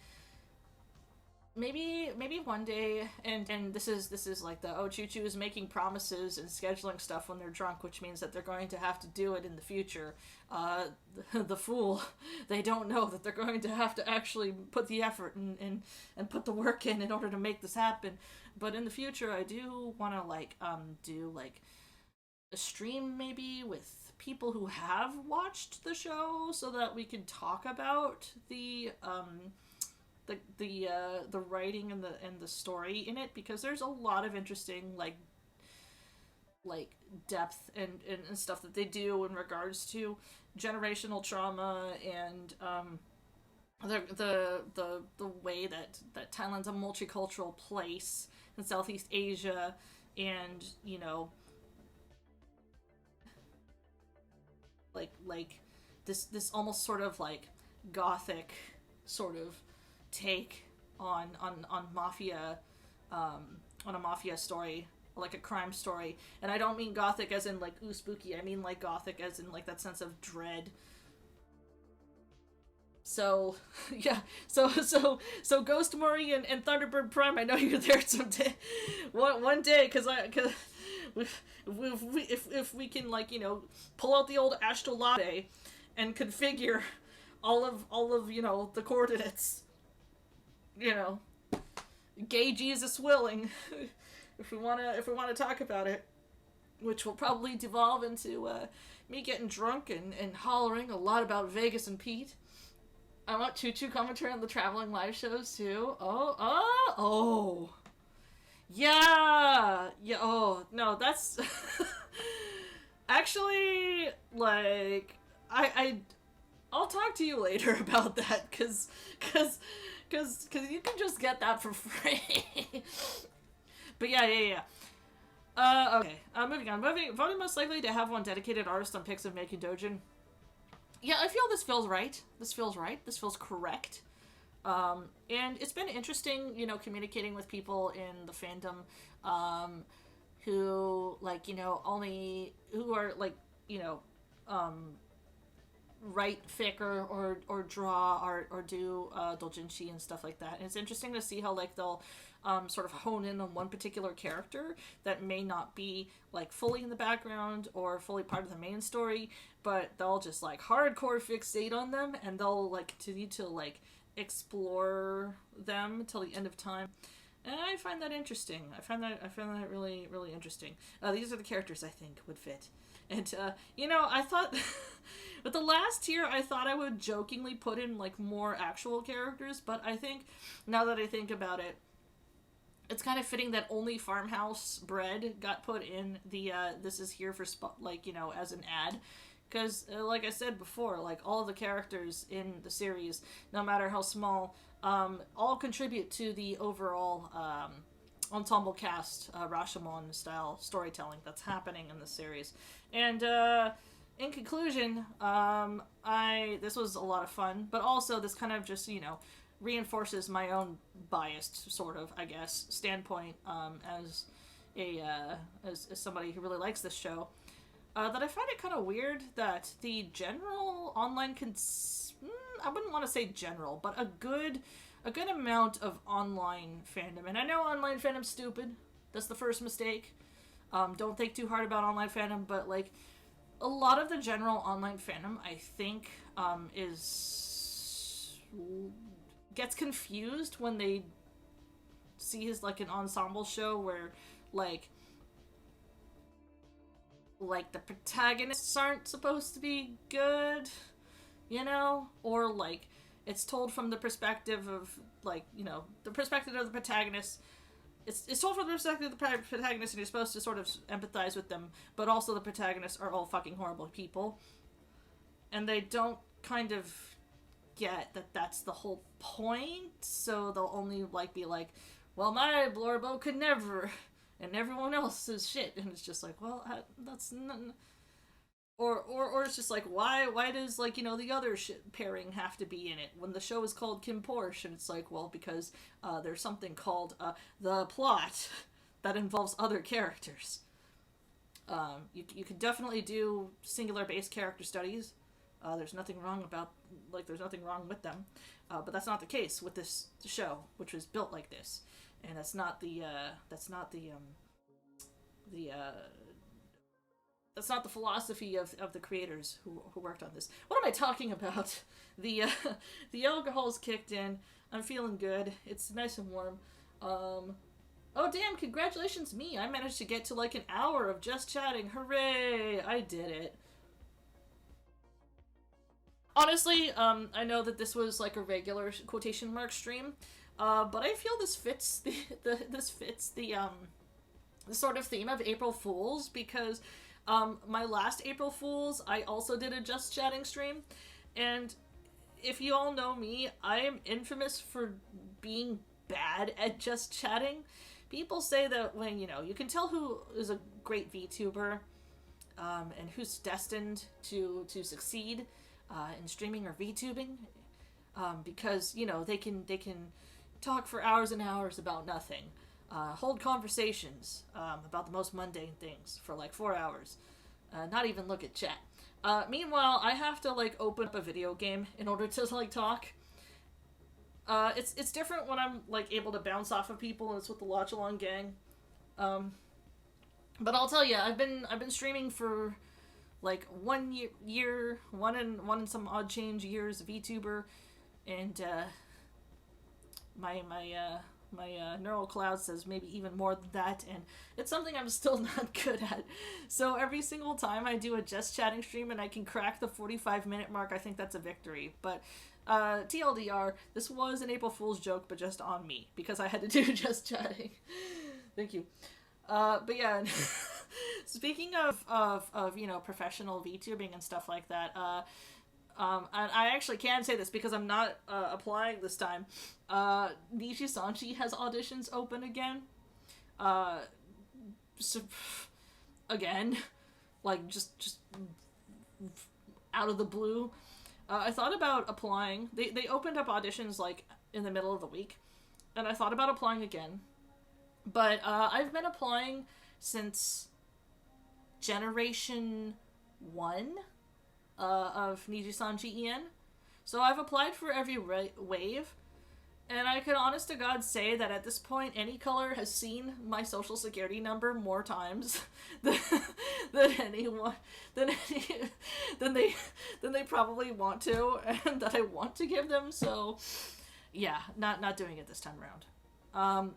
Maybe one day, and this is like the Chuchu is making promises and scheduling stuff when they're drunk, which means that they're going to have to do it in the future. The fool, they don't know that they're going to have to actually put the effort and put the work in order to make this happen. But in the future, I do want to like do like a stream maybe with people who have watched the show so that we can talk about the writing and the story in it, because there's a lot of interesting like depth and stuff that they do in regards to generational trauma and the way that Thailand's a multicultural place in Southeast Asia, and you know like this almost sort of like gothic sort of take on mafia, on a mafia story, like a crime story. And I don't mean gothic as in like ooh spooky, I mean like gothic as in like that sense of dread. So yeah, so Ghost Mori and Thunderbird Prime, I know you're there someday, one day, because if we can, like, you know, pull out the old Astrolabe and configure all of you know the coordinates, you know, gay Jesus willing, if we wanna talk about it, which will probably devolve into me getting drunk and hollering a lot about Vegas and Pete. I want Chuchu commentary on the traveling live shows too. Oh. Yeah. Oh no, that's actually, like, I'll talk to you later about that, cause you can just get that for free. But yeah. Okay. Moving on. Voting most likely to have one dedicated artist on pics of making Dojin. Yeah, I feel this feels right. This feels correct. And it's been interesting, you know, communicating with people in the fandom, who, like, you know, who are, like, you know, write fic or draw art or do doujinshi and stuff like that. And it's interesting to see how, like, they'll sort of hone in on one particular character that may not be, like, fully in the background or fully part of the main story, but they'll just, like, hardcore fixate on them, and they'll, like, continue to, like, explore them till the end of time. And I find that interesting. I find that really, really interesting. These are the characters I think would fit. And, you know, I thought, with the last tier, I thought I would jokingly put in, like, more actual characters, but I think, now that I think about it, it's kind of fitting that only Farmhouse Bread got put in the, this is here for, like, you know, as an ad. Because, like I said before, like, all of the characters in the series, no matter how small, all contribute to the overall, ensemble cast, Rashomon-style storytelling that's happening in the series. And, in conclusion, this was a lot of fun, but also this kind of just, you know, reinforces my own biased, sort of, I guess, standpoint, as somebody who really likes this show, that I find it kind of weird that the general online I wouldn't want to say general, but a good amount of online fandom, and I know online fandom's stupid, that's the first mistake, don't think too hard about online fandom, but, like, a lot of the general online fandom, I think, is gets confused when they see his, like, an ensemble show where, like the protagonists aren't supposed to be good, you know? Or, like, it's told from the perspective of, like, you know, the perspective of the protagonist. It's told from the perspective of the protagonist, and you're supposed to sort of empathize with them, but also the protagonists are all fucking horrible people. And they don't kind of get that that's the whole point, so they'll only, like, be like, well, my blorbo could never, and everyone else is shit, and it's just like, well, that's not... Or it's just like, why does, like, you know, the other pairing have to be in it when the show is called KinnPorsche? And it's like, well, because there's something called the plot that involves other characters. You could definitely do singular based character studies. There's nothing wrong with them. But that's not the case with this show, which was built like this, and that's not the philosophy of the creators who worked on this. What am I talking about? The alcohol's kicked in. I'm feeling good. It's nice and warm. Oh damn, congratulations me. I managed to get to like an hour of just chatting. Hooray! I did it. Honestly, I know that this was like a regular quotation mark stream, but I feel this fits the sort of theme of April Fools, because my last April Fools, I also did a just chatting stream, and if you all know me, I am infamous for being bad at just chatting. People say that when, you know, you can tell who is a great VTuber, and who's destined to succeed in streaming or VTubing, because, you know, they can talk for hours and hours about nothing. Hold conversations about the most mundane things for like 4 hours. Not even look at chat. Meanwhile, I have to like open up a video game in order to like talk. It's different when I'm like able to bounce off of people and it's with the Watch Along gang. But I'll tell you, I've been streaming for like 1 year, one and some odd change years of VTuber, and my neural cloud says maybe even more than that, and it's something I'm still not good at. So every single time I do a just chatting stream and I can crack the 45-minute mark, I think that's a victory. But TLDR, this was an April Fool's joke, but just on me, because I had to do just chatting. Thank you. But yeah, speaking of you know, professional VTubing and stuff like that, and I actually can say this because I'm not applying this time. Nishi-Sanchi has auditions open again. So, again, like just out of the blue. I thought about applying. They opened up auditions like in the middle of the week, and I thought about applying again. But I've been applying since Generation 1 of Nijisanji En. So I've applied for every wave, and I can honest to God say that at this point, any color has seen my social security number more times than anyone than they probably want to, and that I want to give them. So yeah, not doing it this time around.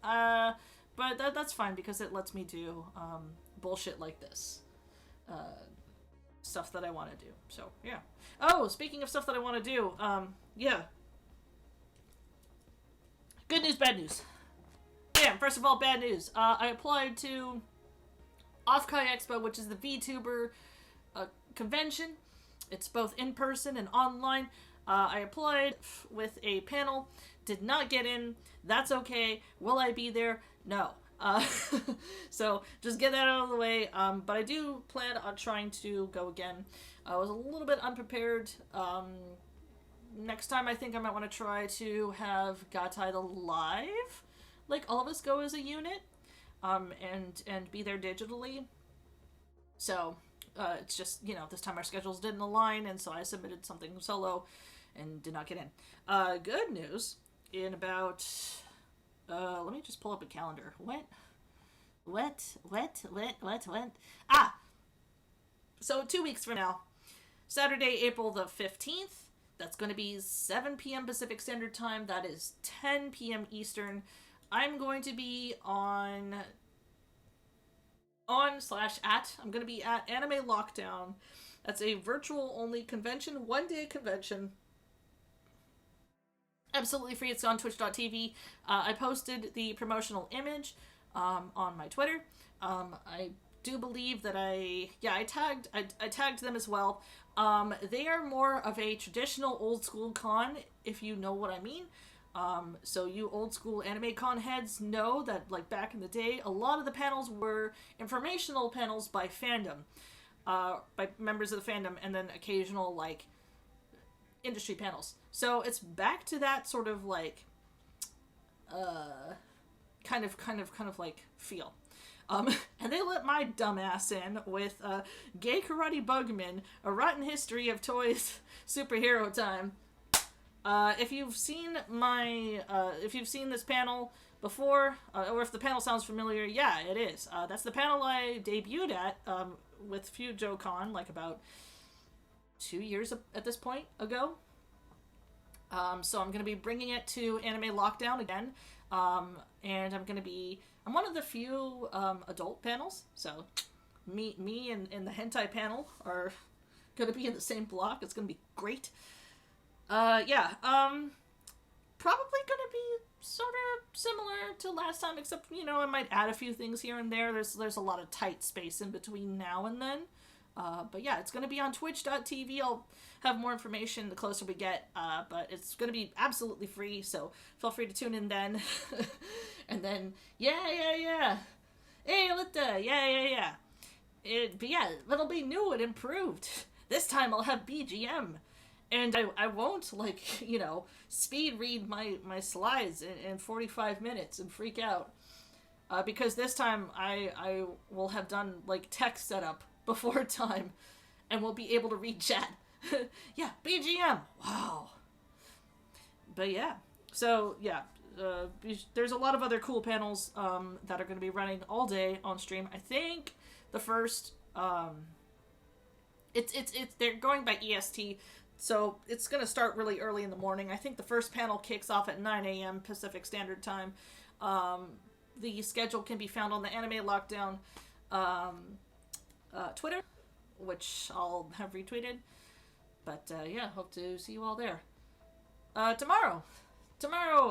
But that's fine, because it lets me do bullshit like this. Stuff that I want to do. So, yeah. Oh, speaking of stuff that I want to do, yeah. Good news, bad news. Damn, first of all, bad news. I applied to Offkai Expo, which is the VTuber convention. It's both in person and online. I applied with a panel, did not get in. That's okay. Will I be there? No. So just get that out of the way. But I do plan on trying to go again. I was a little bit unprepared. Next time I think I might want to try to have Gatai the live. Like, all of us go as a unit. And be there digitally. So, it's just, you know, this time our schedules didn't align, and so I submitted something solo and did not get in. Good news. In about, let me just pull up a calendar. What? Ah! So 2 weeks from now, Saturday, April the 15th, That's going to be 7 p.m. Pacific Standard Time. That is 10 p.m. Eastern. I'm going to be on slash at. I'm going to be at Anime Lockdown. That's a virtual only convention, 1-day convention. Absolutely free. It's on twitch.tv. I posted the promotional image on my Twitter. I do believe that I tagged them as well. They are more of a traditional old school con, if you know what I mean. So you old school anime con heads know that, like, back in the day, a lot of the panels were informational panels by fandom, by members of the fandom, and then occasional, like, industry panels. So it's back to that sort of, like, kind of like feel. And they let my dumbass in with Gay Karate Bugman, A Rotten History of Toys Superhero Time. If you've seen this panel before, or if the panel sounds familiar, yeah, it is. That's the panel I debuted at with FujoCon, like about 2 years at this point ago. So I'm going to be bringing it to Anime Lockdown again, and I'm one of the few adult panels, so me and the hentai panel are going to be in the same block. It's going to be great. Probably going to be sort of similar to last time, except, you know, I might add a few things here and there. There's a lot of tight space in between now and then. But yeah, it's going to be on twitch.tv. I'll have more information the closer we get, but it's going to be absolutely free, so feel free to tune in then. And then, yeah. Hey, Lita, yeah. But yeah, it'll be new and improved. This time I'll have BGM. And I won't, like, you know, speed read my slides in 45 minutes and freak out. Because this time I will have done, like, text setup before time, and we'll be able to read chat. Yeah, BGM! Wow! But yeah. So, yeah. There's a lot of other cool panels that are going to be running all day on stream. I think the first... they're going by EST, so it's going to start really early in the morning. I think the first panel kicks off at 9 a.m. Pacific Standard Time. The schedule can be found on the Anime Lockdown Twitter, which I'll have retweeted. But yeah, hope to see you all there. Tomorrow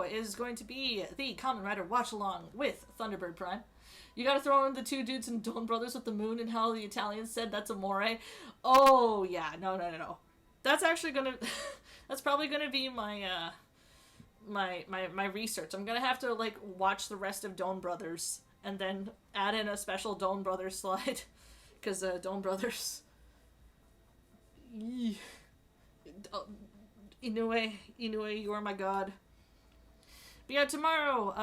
is going to be the Kamen Rider Watch Along with Thunderbird Prime. You gotta throw in the two dudes and Don Brothers with the moon and how the Italians said that's amore. Oh yeah, no. That's actually gonna that's probably gonna be my my research. I'm gonna have to, like, watch the rest of Don Brothers and then add in a special Don Brothers slide. Because Don Brothers... Inoue, you are my god. But yeah, tomorrow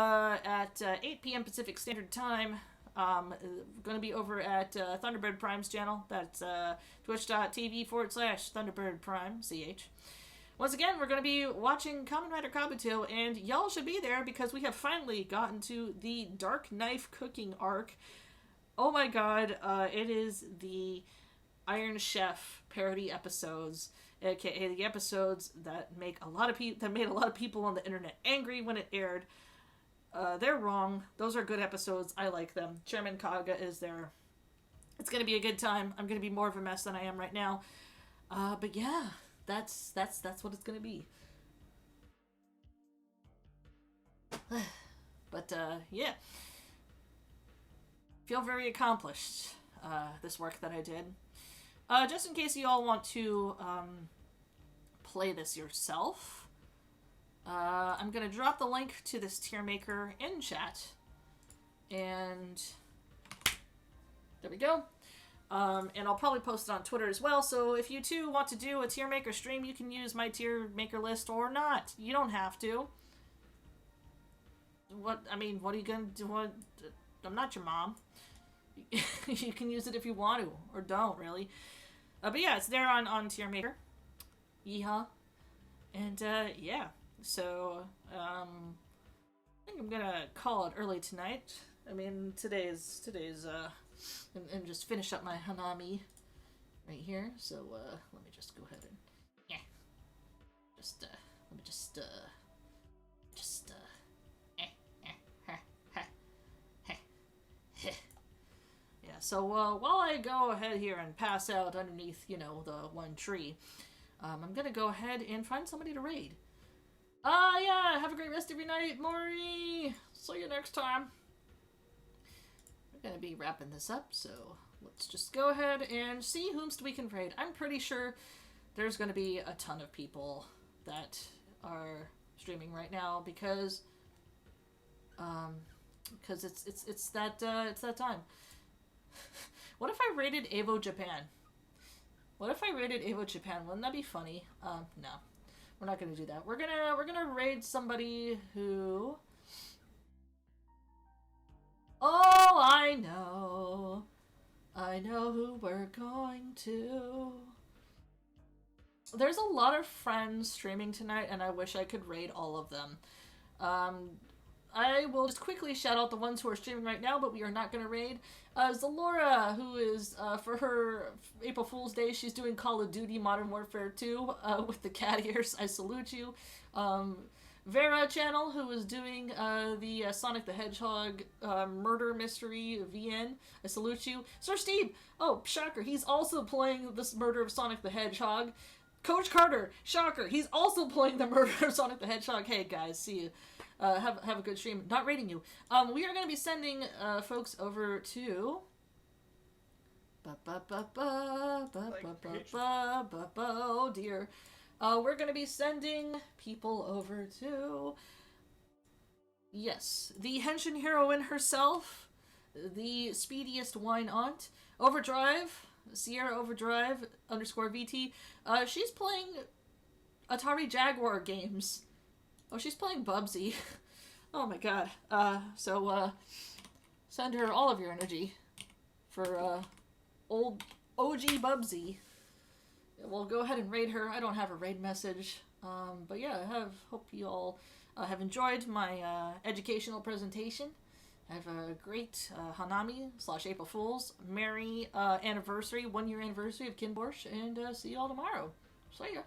at 8 p.m. Pacific Standard Time, going to be over at Thunderbird Prime's channel. That's twitch.tv/Thunderbird Prime, CH. Once again, we're going to be watching Kamen Rider Kabuto, and y'all should be there because we have finally gotten to the Dark Knife cooking arc. Oh my god, it is the Iron Chef parody episodes, aka the episodes that made a lot of people on the internet angry when it aired. They're wrong. Those are good episodes. I like them. Chairman Kaga is there. It's gonna be a good time. I'm gonna be more of a mess than I am right now. But yeah, that's what it's gonna be. But yeah. Feel very accomplished, this work that I did. Just in case you all want to play this yourself, I'm going to drop the link to this tier maker in chat. And there we go. And I'll probably post it on Twitter as well, so if you too want to do a tier maker stream, you can use my tier maker list or not. You don't have to. What are you going to do? I'm not your mom. You can use it if you want to, or don't, really. But yeah, it's there on Tier Maker. Yeehaw. And, yeah. So, I think I'm gonna call it early tonight. I mean, today's, and just finish up my Hanami right here. So, let me just go ahead and, yeah. let me just yeah, so while I go ahead here and pass out underneath, you know, the one tree, I'm gonna go ahead and find somebody to raid. Yeah, have a great rest of your night, Maury! See you next time. We're gonna be wrapping this up, so let's just go ahead and see whomst we can raid. I'm pretty sure there's gonna be a ton of people that are streaming right now because it's that time. What if I raided Evo Japan? What if I raided Evo Japan? Wouldn't that be funny? No. We're not gonna do that. We're gonna raid somebody who... Oh, I know. I know who we're going to. There's a lot of friends streaming tonight, and I wish I could raid all of them. I will just quickly shout out the ones who are streaming right now, but we are not going to raid. Zalora, who is, for her April Fool's Day, she's doing Call of Duty Modern Warfare 2 with the cat ears. I salute you. Vera Channel, who is doing the Sonic the Hedgehog murder mystery VN. I salute you. Sir Steve, oh, shocker, he's also playing this murder of Sonic the Hedgehog. Coach Carter, shocker, he's also playing the murder of Sonic the Hedgehog. Hey guys, see you. Have a good stream. Not rating you. We are going to be sending folks over to... Oh dear. We're going to be sending people over to... Yes, the Henshin heroine herself, the speediest wine aunt, Overdrive, Sierra Overdrive _VT. She's playing Atari Jaguar games. Oh, she's playing Bubsy. Oh my god. So send her all of your energy for old OG Bubsy. We'll go ahead and raid her. I don't have a raid message. But yeah, hope you all have enjoyed my educational presentation. Have a great Hanami / April Fools. Merry anniversary, 1-year anniversary of KinnPorsche, and see you all tomorrow. See ya.